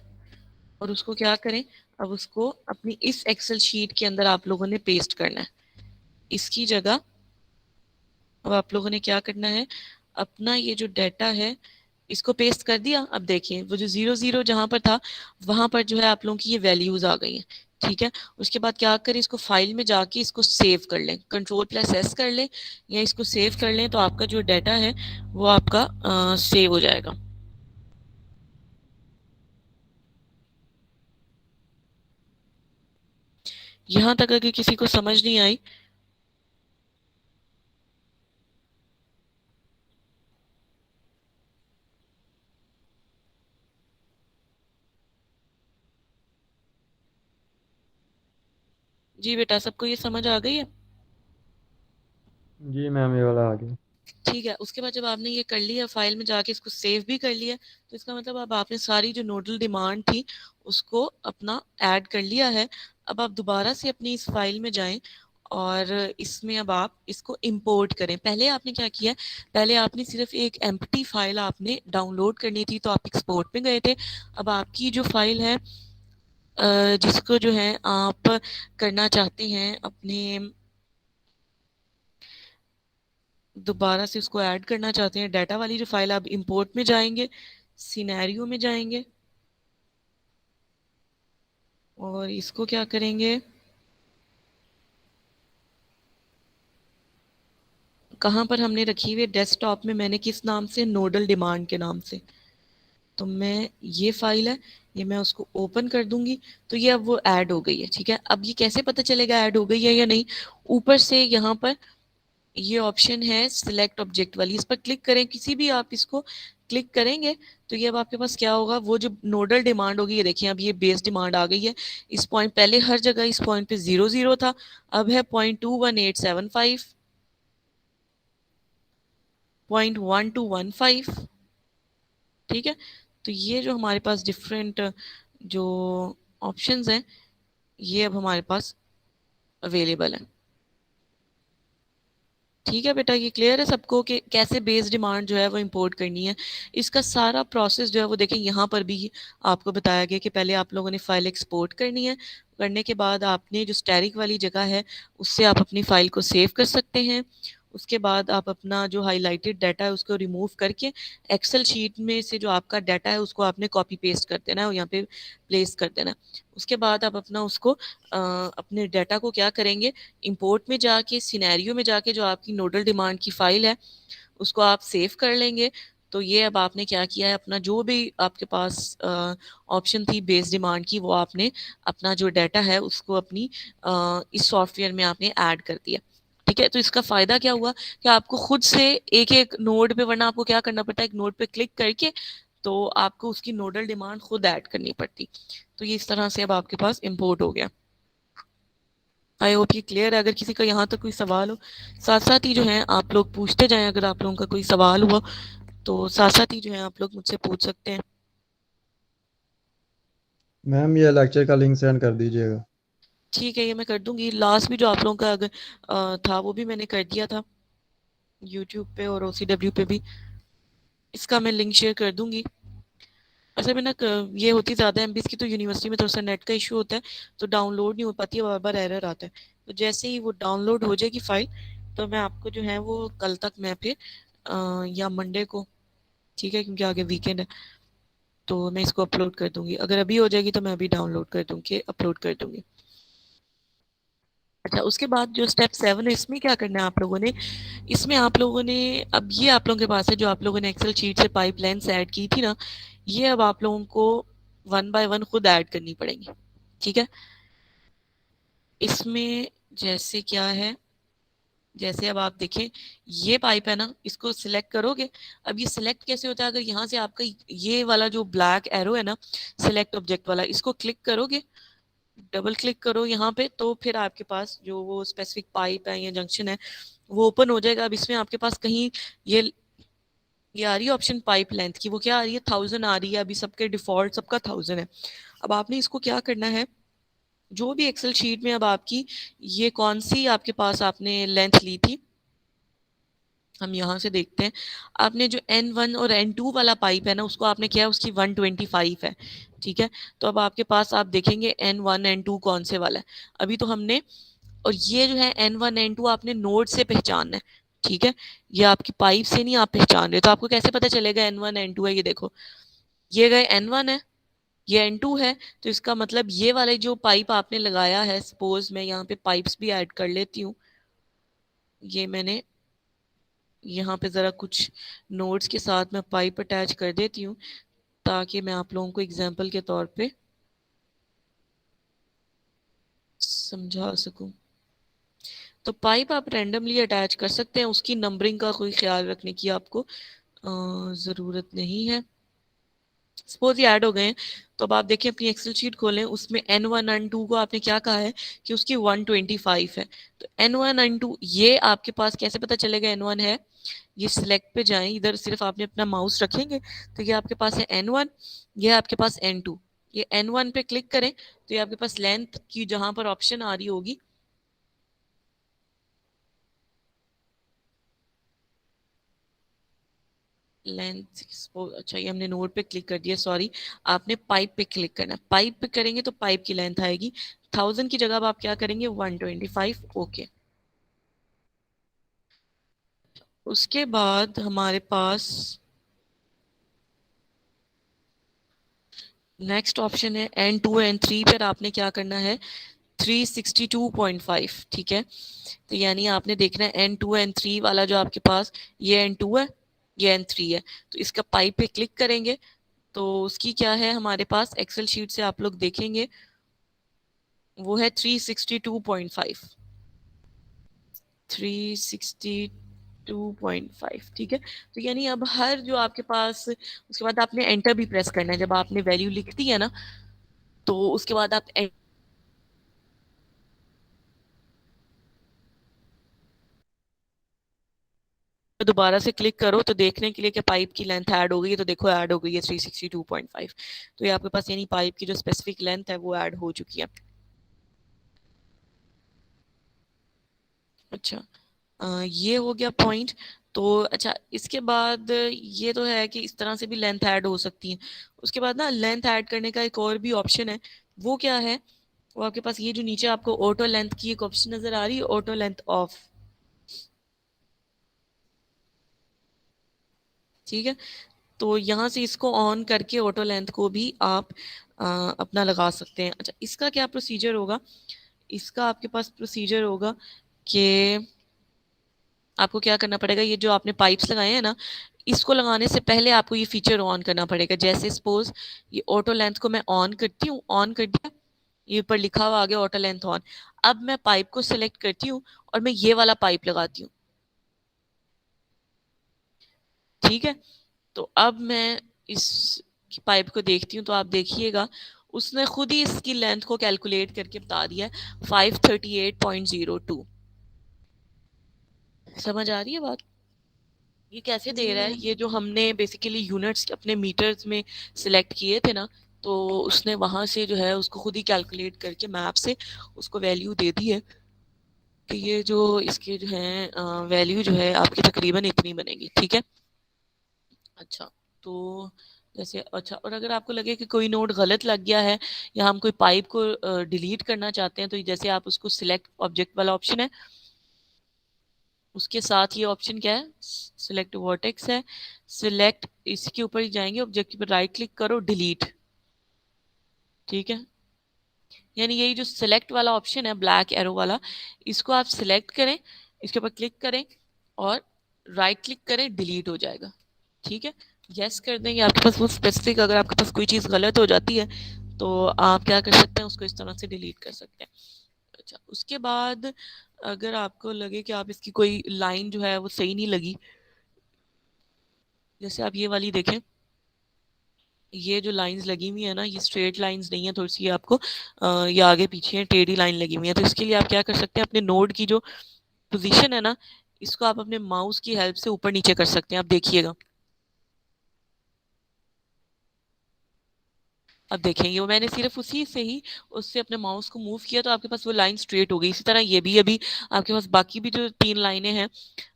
Speaker 1: और उसको क्या करें, अब उसको अपनी इस एक्सेल शीट के अंदर आप लोगों ने पेस्ट करना है। इसकी जगह अब आप लोगों ने क्या करना है, अपना ये जो डाटा है इसको पेस्ट कर दिया। अब देखिए वो जो 00 जहां पर था वहां पर जो है आप लोगों की ये वैल्यूज आ गई हैं। ठीक है, उसके बाद क्या करें, इसको फाइल में जाके इसको सेव कर लें, Ctrl+S कर लें या इसको सेव कर लें, तो आपका जो डाटा है वो आपका सेव हो जाएगा। यहाँ तक अगर किसी को समझ नहीं आई, जी बेटा सबको ये समझ आ गई है।
Speaker 5: जी मैम ये वाला आ गया।
Speaker 1: ठीक है, उसके बाद जब आपने ये कर लिया, फाइल में जाके इसको सेव भी कर लिया, तो इसका मतलब अब आपने सारी जो नोडल डिमांड थी उसको अपना ऐड कर लिया है। अब आप दोबारा से अपनी इस फाइल में जाएं और इसमें अब आप इसको इंपोर्ट करें। पहले आपने क्या किया, पहले आपने सिर्फ एक एम्प्टी फाइल आपने डाउनलोड करनी थी, तो आप एक्सपोर्ट में गए थे। अब आपकी जो फाइल है जिसको जो है आप करना चाहते हैं अपने, दोबारा से उसको ऐड करना चाहते हैं, डाटा वाली जो फाइल, आप इंपोर्ट में जाएंगे, सिनेरियो में जाएंगे और इसको क्या करेंगे, कहाँ पर हमने रखी हुई है, डेस्कटॉप में मैंने किस नाम से, नोडल डिमांड के नाम से। तो मैं ये फाइल है, ये मैं उसको ओपन कर दूंगी, तो ये अब वो ऐड हो गई है। ठीक है, अब ये कैसे पता चलेगा ऐड हो गई है या नहीं, ऊपर से यहाँ पर ये ऑप्शन है सिलेक्ट ऑब्जेक्ट वाली, इस पर क्लिक करें, किसी भी आप इसको क्लिक करेंगे तो ये अब आपके पास क्या होगा, वो जो नोडल डिमांड होगी, ये देखिए अब ये बेस डिमांड आ गई है। इस पॉइंट, पहले हर जगह इस पॉइंट पे 00 था, अब है 0.21875, 0.1215। ठीक है, तो ये जो हमारे पास डिफरेंट जो ऑप्शंस हैं, ये अब हमारे पास अवेलेबल है। ठीक है बेटा, ये क्लियर है सबको कि कैसे बेस डिमांड जो है वो इंपोर्ट करनी है। इसका सारा प्रोसेस जो है वो देखें, यहाँ पर भी आपको बताया गया कि पहले आप लोगों ने फाइल एक्सपोर्ट करनी है, करने के बाद आपने जो स्टैटिक वाली जगह है उससे आप अपनी फाइल को सेव कर सकते हैं। उसके बाद आप अपना जो हाईलाइटेड डाटा है उसको रिमूव करके एक्सेल शीट में से जो आपका डाटा है उसको आपने कॉपी पेस्ट कर देना है और यहाँ पे प्लेस कर देना है। उसके बाद आप अपना उसको अपने डाटा को क्या करेंगे, इंपोर्ट में जाके, सिनेरियो में जाके जो आपकी नोडल डिमांड की फाइल है उसको आप सेव कर लेंगे। तो ये अब आपने क्या किया है, अपना जो भी आपके पास ऑप्शन थी बेस डिमांड की, वो आपने अपना जो डाटा है उसको अपनी इस सॉफ्टवेयर में आपने ऐड कर दिया। ठीक है, तो इसका फ़ायदा क्या हुआ कि आपको खुद से एक एक नोड पे, वरना आपको क्या करना पड़ता है, एक नोड पे क्लिक करके तो आपको उसकी नोडल डिमांड खुद ऐड करनी पड़ती। तो ये इस तरह से अब आपके पास इंपोर्ट हो गया। आई होप ये क्लियर है। अगर किसी का यहाँ तक कोई सवाल हो, साथ साथ ही जो है आप लोग पूछते जाएं, अगर आप लोगों का कोई सवाल हुआ तो साथ साथ ही जो है आप लोग मुझसे पूछ सकते हैं।
Speaker 5: मैम ये लेक्चर का लिंक सेंड कर दीजिएगा।
Speaker 1: ठीक है, ये मैं कर दूंगी। लास्ट भी जो आप लोगों का अगर था वो भी मैंने कर दिया था यूट्यूब पे और OCW पे भी, इसका मैं लिंक शेयर कर दूंगी। असल में ना ये होती ज़्यादा MBs की, तो यूनिवर्सिटी में थोड़ा सा नेट का इशू होता है, तो डाउनलोड नहीं हो पाती है, बार बार एरर आता है। तो जैसे ही वो डाउनलोड हो जाएगी फाइल, तो मैं आपको जो है वो कल तक मैं फिर या मंडे को, ठीक है क्योंकि आगे वीकेंड है, तो मैं इसको अपलोड कर दूंगी। अगर अभी हो जाएगी तो मैं अभी डाउनलोड कर दूंगी, अपलोड कर दूंगी। अच्छा, उसके बाद जो स्टेप 7 है, इसमें क्या करना है आप लोगों ने, इसमें आप लोगों ने, अब ये आप लोगों के पास है जो आप लोगों ने एक्सेल शीट से पाइपलाइंस ऐड की थी ना, ये अब आप लोगों को 1 बाय 1 खुद ऐड करनी पड़ेंगी। ठीक है, इसमें जैसे क्या है, जैसे अब आप देखें ये पाइप है ना, इसको सिलेक्ट करोगे। अब ये सिलेक्ट कैसे होता है, अगर यहाँ से आपका ये वाला जो ब्लैक एरो है ना, सिलेक्ट ऑब्जेक्ट वाला, इसको क्लिक करोगे, डबल क्लिक करो यहाँ पे, तो फिर आपके पास जो वो स्पेसिफिक पाइप है या जंक्शन है वो ओपन हो जाएगा। अब इसमें आपके पास कहीं ये आ रही है ऑप्शन पाइप लेंथ की, वो क्या आ रही है, 1000 आ रही है। अभी सबके डिफॉल्ट सबका 1000 है। अब आपने इसको क्या करना है, जो भी एक्सेल शीट में अब आपकी ये कौन सी आपके पास आपने लेंथ ली थी, हम यहाँ से देखते हैं। आपने जो N1 और N2 वाला पाइप है ना, उसको आपने किया है उसकी 125 है। ठीक है, तो अब आपके पास आप देखेंगे N1 N2 कौन से वाला है। अभी तो हमने, और ये जो है N1 N2 आपने नोड से पहचानना है। ठीक है, ये आपकी पाइप से नहीं आप पहचान रहे, तो आपको कैसे पता चलेगा N1 N2 है, ये देखो, ये गए N1 है, ये N2 है, तो इसका मतलब ये वाले जो पाइप आपने लगाया है, सपोज मैं यहाँ पे पाइप्स भी ऐड कर लेती हूँ, ये मैंने यहाँ पे ज़रा कुछ नोड्स के साथ मैं पाइप अटैच कर देती हूँ ताकि मैं आप लोगों को एग्जांपल के तौर पे समझा सकूं। तो पाइप आप रैंडमली अटैच कर सकते हैं, उसकी नंबरिंग का कोई ख्याल रखने की आपको ज़रूरत नहीं है। सपोज ये ऐड हो गए हैं, तो अब आप देखिए अपनी एक्सेल शीट खोलें, उसमें N1 N2 को आपने क्या कहा है कि उसकी 125 है। तो N1 N2 ये आपके पास कैसे पता चलेगा N1 है? ये सिलेक्ट पे जाएं, इधर सिर्फ आपने अपना माउस रखेंगे तो ये आपके पास है N1, ये आपके पास N2। ये N1 पे क्लिक करें तो ये आपके पास लेंथ की जहां पर ऑप्शन आ रही होगी, लेंथ, अच्छा ये हमने नोड पे क्लिक कर दिया, सॉरी। आपने पाइप पे क्लिक करना है, पाइप पे करेंगे तो पाइप की लेंथ आएगी 1000 की जगह अब आप क्या करेंगे 125। ओके, उसके बाद हमारे पास नेक्स्ट ऑप्शन है N2 N3 पर आपने क्या करना है 362.5, ठीक है। तो यानी आपने देखना है N2 N3 वाला जो आपके पास, ये N2 है, ये N3 है, तो इसका पाइप पे क्लिक करेंगे तो उसकी क्या है हमारे पास एक्सेल शीट से आप लोग देखेंगे वो है 362.5, 362.5, ठीक है। तो यानी अब हर जो आपके पास, उसके बाद आपने एंटर भी प्रेस करना है, जब आपने वैल्यू लिख दी है ना तो उसके बाद आप दोबारा से क्लिक करो तो देखने के लिए कि पाइप की लेंथ ऐड हो गई है, तो देखो ऐड हो गई है 362.5। तो ये आपके पास यानी पाइप की जो स्पेसिफिक लेंथ है वो ऐड हो चुकी है। अच्छा, ये हो गया पॉइंट। तो अच्छा, इसके बाद ये तो है कि इस तरह से भी लेंथ ऐड हो सकती है। उसके बाद ना लेंथ ऐड करने का एक और भी ऑप्शन है, वो क्या है, वो आपके पास ये जो नीचे आपको ऑटो लेंथ की एक ऑप्शन नजर आ रही है, ऑटो लेंथ ऑफ, ठीक है। तो यहाँ से इसको ऑन करके ऑटो लेंथ को भी आप अपना लगा सकते हैं। अच्छा, इसका क्या प्रोसीजर होगा, इसका आपके पास प्रोसीजर होगा कि आपको क्या करना पड़ेगा, ये जो आपने पाइप्स लगाए हैं ना, इसको लगाने से पहले आपको ये फीचर ऑन करना पड़ेगा। जैसे सपोज ये ऑटो लेंथ को मैं ऑन करती हूँ, ऑन कर दिया, ये ऊपर लिखा हुआ आ गया ऑटो लेंथ ऑन। अब मैं पाइप को सिलेक्ट करती हूँ और मैं ये वाला पाइप लगाती हूँ, ठीक है। तो अब मैं इस पाइप को देखती हूँ तो आप देखिएगा उसने खुद ही इसकी लेंथ को कैलकुलेट करके बता दिया है 538.02। समझ आ रही है बात? ये कैसे दे
Speaker 2: जी
Speaker 1: रहा है,
Speaker 2: मैम।
Speaker 1: ये जो हमने बेसिकली यूनिट्स अपने मीटर्स में सिलेक्ट किए थे ना, तो उसने वहां से जो है उसको खुद ही कैलकुलेट करके मैप से उसको वैल्यू दे दी है कि ये जो इसके जो है वैल्यू जो है आपकी तकरीबन इतनी बनेगी, ठीक है। अच्छा, तो जैसे अच्छा, और अगर आपको लगे कि कोई नोड गलत लग गया है या हम कोई पाइप को डिलीट करना चाहते हैं, तो जैसे आप उसको सिलेक्ट ऑब्जेक्ट वाला ऑप्शन है, उसके साथ ये ऑप्शन क्या है, सिलेक्ट वर्टेक्स है, सिलेक्ट, इसके ऊपर ही जाएंगे ऑब्जेक्ट पर राइट क्लिक करो डिलीट, ठीक है। यानी यही जो सिलेक्ट वाला ऑप्शन है ब्लैक एरो वाला, इसको आप सिलेक्ट करें, इसके ऊपर क्लिक करें और राइट क्लिक करें, डिलीट हो जाएगा, ठीक है। यस कर देंगे, आपके पास वो स्पेसिफिक, अगर आपके पास कोई चीज़ गलत हो जाती है तो आप क्या कर सकते हैं, उसको इस तरह से डिलीट कर सकते हैं। अच्छा, उसके बाद अगर आपको लगे कि आप इसकी कोई लाइन जो है वो सही नहीं लगी, जैसे आप ये वाली देखें, ये जो लाइंस लगी हुई है ना, ये स्ट्रेट लाइंस नहीं है, थोड़ी सी आपको ये आगे पीछे टेढ़ी लाइन लगी हुई है, तो इसके लिए आप क्या कर सकते हैं, अपने नोड की जो पोजीशन है ना, इसको आप अपने माउस की हेल्प से ऊपर नीचे कर सकते हैं। आप देखिएगा, अब देखेंगे वो मैंने सिर्फ उसी से ही उससे अपने माउस को मूव किया तो आपके पास वो लाइन स्ट्रेट हो गई। इसी तरह ये भी अभी आपके पास बाकी भी जो 3 लाइनें हैं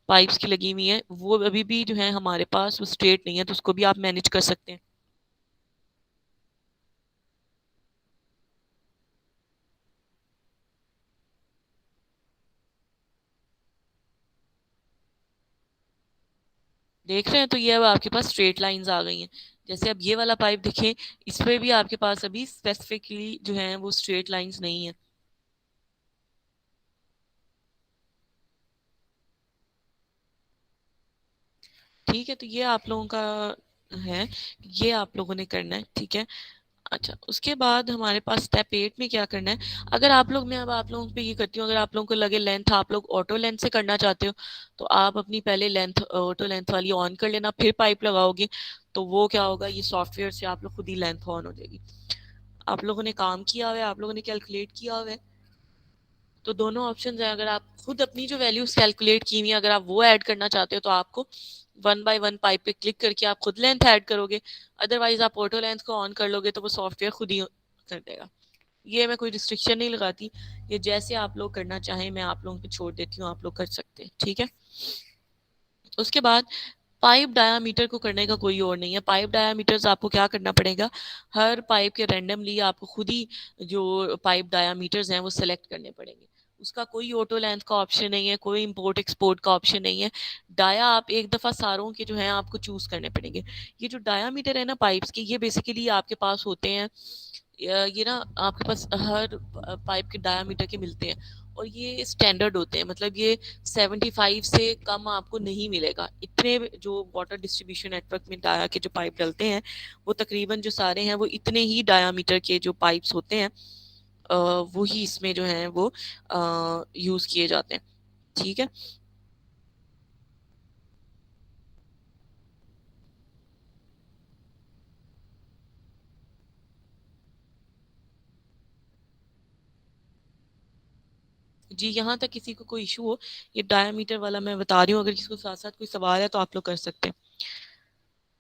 Speaker 1: पाइप्स की लगी हुई हैं, वो अभी भी जो है हमारे पास वो स्ट्रेट नहीं है, तो उसको भी आप मैनेज कर सकते हैं। देख रहे हैं, तो ये अब आपके पास स्ट्रेट लाइंस आ गई हैं। जैसे अब ये वाला पाइप देखें, इस पे भी आपके पास अभी स्पेसिफिकली जो है वो स्ट्रेट लाइंस नहीं है, ठीक है। तो ये आप लोगों का है, ये आप लोगों ने करना है, ठीक है। अच्छा, उसके बाद हमारे पास स्टेप 8 में क्या करना है, अगर आप लोग, मैं अब आप लोगों पे ये करती हूँ, अगर आप लोगों को लगे लेंथ आप लोग ऑटो लेंथ से करना चाहते हो तो आप अपनी पहले लेंथ ऑटो लेंथ वाली ऑन कर लेना, फिर पाइप लगाओगे तो वो क्या होगा, ये सॉफ्टवेयर से आप लोग खुद ही लेंथ ऑन हो जाएगी। आप लोगों ने काम किया हुआ है, आप लोगों ने कैलकुलेट किया हुआ है, तो दोनों ऑप्शन है। अगर आप खुद अपनी जो वैल्यूज कैलकुलेट की हुई है अगर आप वो ऐड करना चाहते हो तो आपको 1 by 1 पाइप पे क्लिक करके आप खुद लेंथ ऐड करोगे, अदरवाइज आप ऑटो लेंथ को ऑन कर लोगे तो वो सॉफ्टवेयर खुद ही कर देगा। ये मैं कोई रिस्ट्रिक्शन नहीं लगाती, ये जैसे आप लोग करना चाहें मैं आप लोगों को छोड़ देती हूँ, आप लोग कर सकते हैं, ठीक है। उसके बाद पाइप डायामीटर को करने का कोई और नहीं है। पाइप डायामीटर्स आपको क्या करना पड़ेगा, हर पाइप के रैंडमली आपको खुद ही जो पाइप डायामीटर्स हैं वो सिलेक्ट करने पड़ेंगे। उसका कोई ऑटो लेंथ का ऑप्शन नहीं है, कोई इंपोर्ट एक्सपोर्ट का ऑप्शन नहीं है। डाया आप एक दफ़ा सारों के जो है आपको चूज करने पड़ेंगे। ये जो डायामीटर है ना पाइप्स के, ये बेसिकली आपके पास होते हैं, ये ना आपके पास हर पाइप के डायामीटर के मिलते हैं और ये स्टैंडर्ड होते हैं, मतलब ये 75 से कम आपको नहीं मिलेगा। इतने जो वाटर डिस्ट्रीब्यूशन नेटवर्क में डाया के जो पाइप डलते हैं वो तकरीबन जो सारे हैं वो इतने ही डायामीटर के जो पाइप्स होते हैं वो ही इसमें जो है वो यूज किए जाते हैं, ठीक है। जी, यहाँ तक किसी को कोई इशू हो, ये डायामीटर वाला मैं बता रही हूँ, अगर किसी को साथ साथ कोई सवाल है तो आप लोग कर सकते हैं।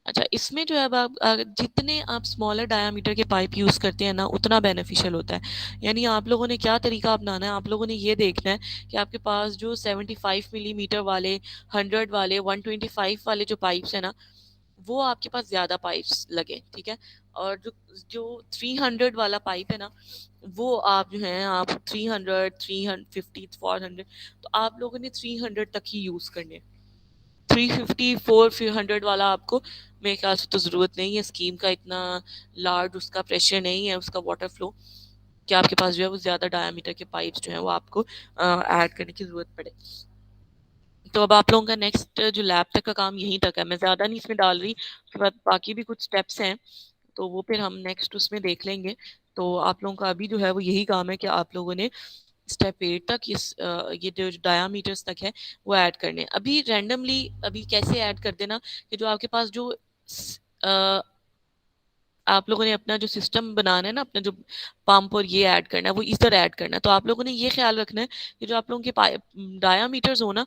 Speaker 1: अच्छा, इसमें जो है अब आप जितने आप स्मॉलर डायामीटर के पाइप यूज़ करते हैं ना उतना बेनिफिशियल होता है। यानी आप लोगों ने क्या तरीका अपनाना है, आप लोगों ने ये देखना है कि आपके पास जो 75 मिलीमीटर वाले, 100 वाले, 125 वाले जो पाइप्स हैं ना वो आपके पास ज़्यादा पाइप्स लगे, ठीक है। और जो जो 300 वाला पाइप है ना वो आप जो है आप 300, 350, 400, तो आप लोगों ने 300 तक ही यूज़ करने हैं। 350, 400 वाला आपको मेरे ख्याल से तो ज़रूरत नहीं है, स्कीम का इतना लार्ज उसका प्रेशर नहीं है, उसका वाटर फ्लो कि आपके पास जो है वो ज़्यादा डायामीटर के पाइप्स जो है वो आपको ऐड करने की ज़रूरत पड़े। तो अब आप लोगों का नेक्स्ट जो लैब तक का काम यहीं तक है, मैं ज़्यादा नहीं इसमें डाल रही, उसके बाद बाकी भी कुछ स्टेप्स हैं तो वो फिर हम नेक्स्ट उसमें देख लेंगे। तो आप लोगों का अभी जो है वो यही काम है कि आप लोगों ने स्टेप 8 तक ये जो डायामीटर्स तक है वो ऐड करने हैं। अभी रैंडमली अभी कैसे ऐड कर देना कि जो आपके पास जो आप लोगों ने अपना जो सिस्टम बनाना है ना, अपना जो पंप और ये ऐड करना है वो इधर ऐड करना है। तो आप लोगों ने ये ख्याल रखना है कि जो आप लोगों के डायामीटर्स हो ना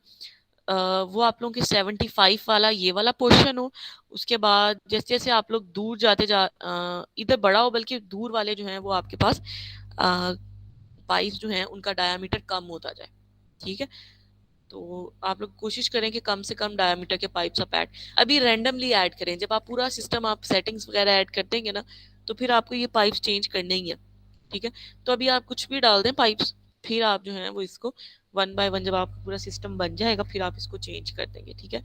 Speaker 1: वो आप लोगों के 75 वाला ये वाला पोर्शन हो। उसके बाद जैसे जैसे आप लोग दूर जाते इधर बड़ा हो, बल्कि दूर वाले जो हैं वो आपके पास पाइप्स जो हैं उनका डायामीटर कम होता जाए, ठीक है। तो आप लोग कोशिश करें कि कम से कम डायमीटर के पाइप्स आप ऐड अभी रैंडमली ऐड करें। जब आप पूरा सिस्टम आप सेटिंग्स वगैरह ऐड कर देंगे ना तो फिर आपको ये पाइप्स चेंज करने ही है, ठीक है। तो अभी आप कुछ भी डाल दें पाइप्स, फिर आप जो है वो इसको 1 by 1 जब आपका पूरा सिस्टम बन जाएगा फिर आप इसको चेंज कर देंगे, ठीक है।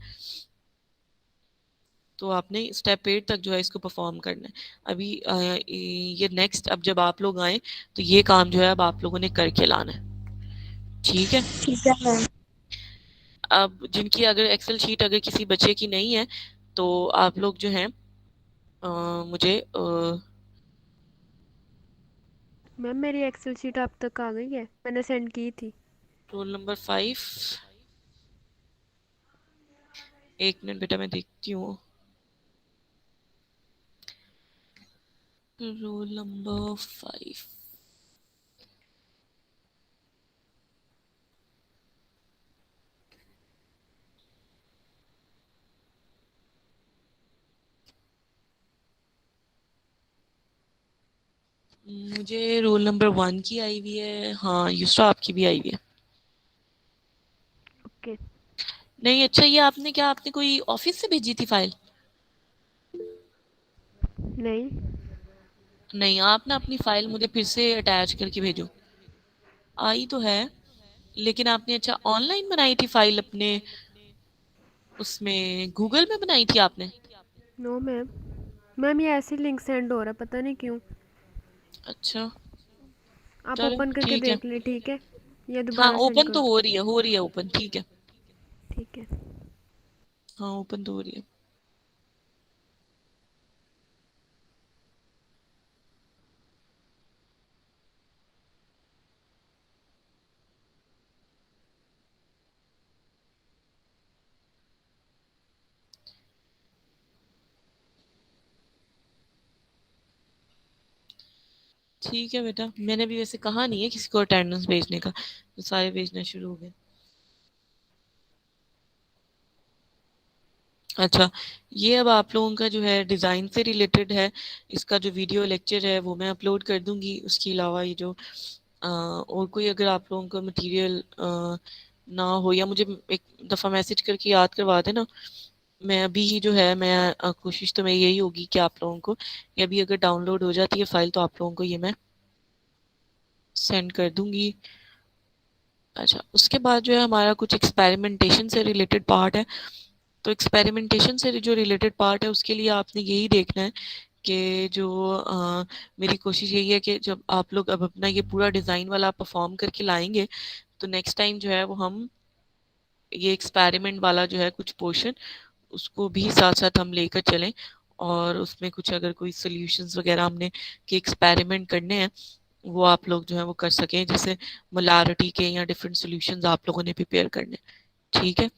Speaker 1: तो आपने स्टेप 8 तक जो है इसको परफॉर्म करना है। अभी ये नेक्स्ट अब जब आप लोग आए तो ये काम जो है अब आप लोगों ने करके लाना है, ठीक है।
Speaker 4: ठीक है मैम।
Speaker 1: अब जिनकी अगर एक्सेल शीट अगर किसी बच्चे की नहीं है तो आप लोग जो हैं मुझे
Speaker 6: मैम मेरी एक्सेल शीट आप तक आ गई है, मैंने सेंड की थी।
Speaker 1: रोल नंबर 5, एक मिनट बेटा मैं देखती हूँ। रोल नंबर 5, मुझे रोल नंबर 1 की आई हुई है, हाँ युसरा आपकी भी आई हुई है।
Speaker 6: ओके।
Speaker 1: नहीं अच्छा, ये आपने क्या आपने कोई ऑफिस से भेजी थी फाइल?
Speaker 6: नहीं।
Speaker 1: नहीं, आप ना अपनी फाइल मुझे फिर से अटैच करके भेजो। आई तो है लेकिन आपने अच्छा ऑनलाइन बनाई थी फाइल अपने उसमें गूगल में बनाई थी आपने?
Speaker 6: नो मैम, मैम ये ऐसे लिंक सेंड हो रहा है, पता नहीं क्यों।
Speaker 1: अच्छा
Speaker 6: आप
Speaker 1: चलो
Speaker 6: ओपन करके
Speaker 1: ठीक है।
Speaker 6: देख लें, ठीक है, या
Speaker 1: हाँ
Speaker 6: दोबारा सेंड
Speaker 1: ओपन
Speaker 6: कर
Speaker 1: तो
Speaker 6: दूँ?
Speaker 1: हो रही है ओपन, ठीक है।
Speaker 6: ठीक है।
Speaker 1: हाँ ओपन तो हो रही है। ठीक है बेटा, मैंने भी वैसे कहा नहीं है किसी को अटेंडेंस भेजने का, तो सारे भेजना शुरू हो गए। अच्छा, ये अब आप लोगों का जो है डिज़ाइन से रिलेटेड है, इसका जो वीडियो लेक्चर है वो मैं अपलोड कर दूंगी। उसके अलावा ये जो और कोई अगर आप लोगों का मटेरियल ना हो, या मुझे एक दफ़ा मैसेज करके याद करवा देना। मैं अभी ही जो है मैं कोशिश तो मैं यही होगी कि आप लोगों को, या अभी अगर डाउनलोड हो जाती है फाइल तो आप लोगों को ये मैं सेंड कर दूंगी। अच्छा, उसके बाद जो है हमारा कुछ एक्सपेरिमेंटेशन से रिलेटेड पार्ट है। तो एक्सपेरिमेंटेशन से जो रिलेटेड पार्ट है उसके लिए आपने यही देखना है कि जो मेरी कोशिश यही है कि जब आप लोग अब अपना ये पूरा डिज़ाइन वाला परफॉर्म करके लाएंगे, तो नेक्स्ट टाइम जो है वो हम ये एक्सपेरिमेंट वाला जो है कुछ पोर्शन उसको भी साथ साथ हम लेकर चलें, और उसमें कुछ अगर कोई सॉल्यूशंस वगैरह हमने के एक्सपेरिमेंट करने हैं वो आप लोग जो है वो कर सकें, जैसे मोलारिटी के या डिफरेंट सॉल्यूशंस आप लोगों ने प्रिपेयर करने। ठीक है।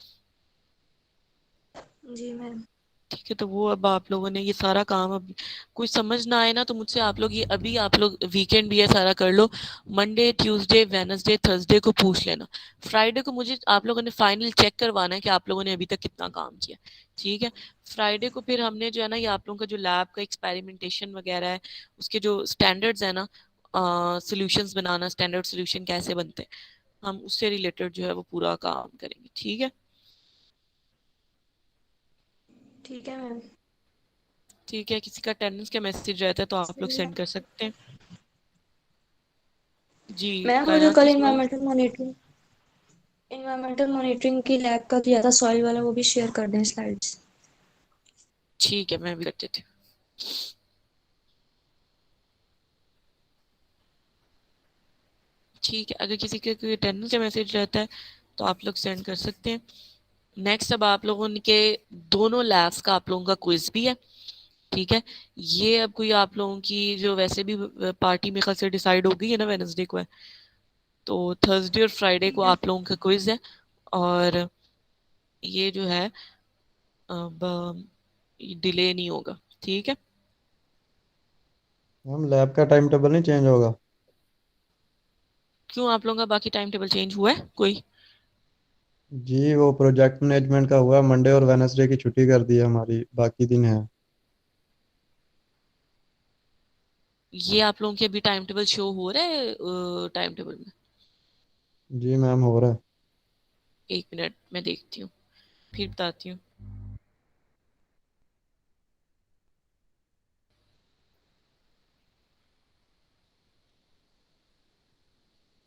Speaker 4: जी मैम।
Speaker 1: ठीक है, तो वो अब आप लोगों ने ये सारा काम, अब कुछ समझ ना आए ना तो मुझसे आप लोग ये अभी, आप लोग वीकेंड भी है सारा कर लो, मंडे ट्यूसडे वेडनेसडे थर्सडे को पूछ लेना। फ्राइडे को मुझे आप लोगों ने फाइनल चेक करवाना है कि आप लोगों ने अभी तक कितना काम किया। ठीक है। फ्राइडे को फिर हमने जो है ना ये आप लोगों का जो लैब का एक्सपेरिमेंटेशन वगैरह है उसके जो स्टैंडर्ड्स है ना, सोल्यूशंस बनाना, स्टैंडर्ड सोल्यूशन कैसे बनते हैं, हम उससे रिलेटेड जो है वो पूरा काम करेंगे। ठीक है।
Speaker 4: ठीक है मैम।
Speaker 1: ठीक है, किसी का अटेंडेंस का मैसेज रहता है तो आप लोग
Speaker 4: सही है।
Speaker 1: सेंड कर सकते हैं। जी।
Speaker 4: मैम मुझे
Speaker 1: कायनात
Speaker 4: कल
Speaker 1: का सवाल।
Speaker 4: इन्वायरमेंटल मॉनिटरिंग की लैब का दिया था सॉइल वाला, वो भी शेयर कर दें स्लाइड्स।
Speaker 1: ठीक है, मैं भी कर देती हूँ। ठीक है, अगर किसी के कोई अटेंडेंस का मैसेज रहता है तो आप लोग सेंड कर सकते हैं। नेक्स्ट अब आप लोगों के दोनों लैब्स का आप लोगों का क्विज भी है। ठीक है। ये अब कोई आप लोगों की जो वैसे भी पार्टी में कल से डिसाइड हो गई है ना, वेनसडे को है, तो थर्सडे और फ्राइडे को
Speaker 4: ठीक है।
Speaker 1: आप लोगों का क्विज है। और ये जो है अब डिले नहीं होगा। ठीक है।
Speaker 5: मैम लैब का टाइम टेबल नहीं चेंज होगा?
Speaker 1: क्यों, आप लोगों का बाकी टाइम टेबल चेंज हुआ है कोई?
Speaker 5: जी वो प्रोजेक्ट मैनेजमेंट का हुआ, मंडे और वेनसडे की छुट्टी कर दी है हमारी, बाकी दिन है।
Speaker 1: ये आप लोगों के अभी टाइम टेबल शो हो रहा है टाइम टेबल में?
Speaker 5: जी मैम हो रहा है।
Speaker 1: एक मिनट मैं देखती हूँ, फिर बताती हूँ।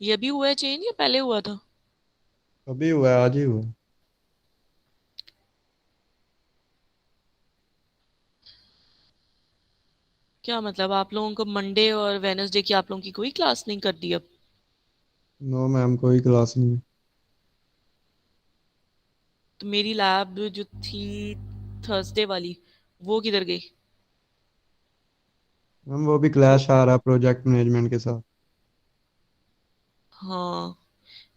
Speaker 1: ये अभी हुआ है चेंज या पहले हुआ था?
Speaker 5: अभी हुआ है, आज ही हुआ है।
Speaker 1: क्या मतलब, आप लोगों को मंडे और वेनसडे की आप लोगों की कोई क्लास नहीं कर दी अब?
Speaker 5: नो मैम कोई क्लास नहीं है।
Speaker 1: तो मेरी लैब जो थी थर्सडे वाली, वो किधर गई?
Speaker 5: मैम वो भी
Speaker 1: वो,
Speaker 5: क्लैश आ रहा है प्रोजेक्ट मैनेजमेंट के साथ।
Speaker 1: हाँ,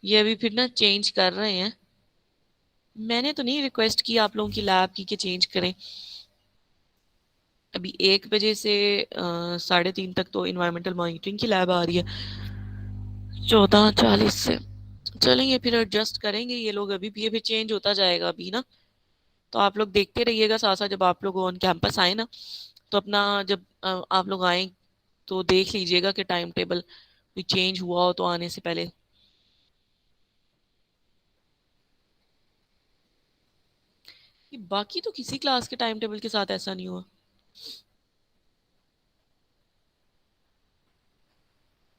Speaker 1: ये अभी फिर ना चेंज कर रहे हैं। मैंने तो नहीं रिक्वेस्ट की आप लोगों की लैब की कि चेंज करें। अभी 1 बजे से 3:30 तक तो इन्वायरमेंटल मॉनिटरिंग की लैब आ रही है, 14:40 से। चलेंगे फिर, एडजस्ट करेंगे ये लोग, अभी भी ये फिर चेंज होता जाएगा अभी ना। तो आप लोग देखते रहिएगा साथ साथ, जब आप लोग ऑन कैंपस आए ना तो अपना, जब आप लोग आए तो देख लीजिएगा कि टाइम टेबल कोई चेंज हुआ हो तो आने से पहले। ये बाकी तो किसी क्लास के टाइम टेबल के साथ ऐसा नहीं हुआ।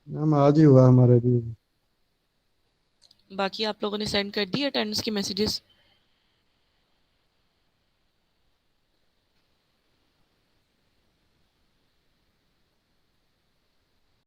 Speaker 5: मैम आज ही हुआ हमारे भी।
Speaker 1: बाकी आप लोगों ने सेंड कर दिए अटेंडेंस के मैसेजेस?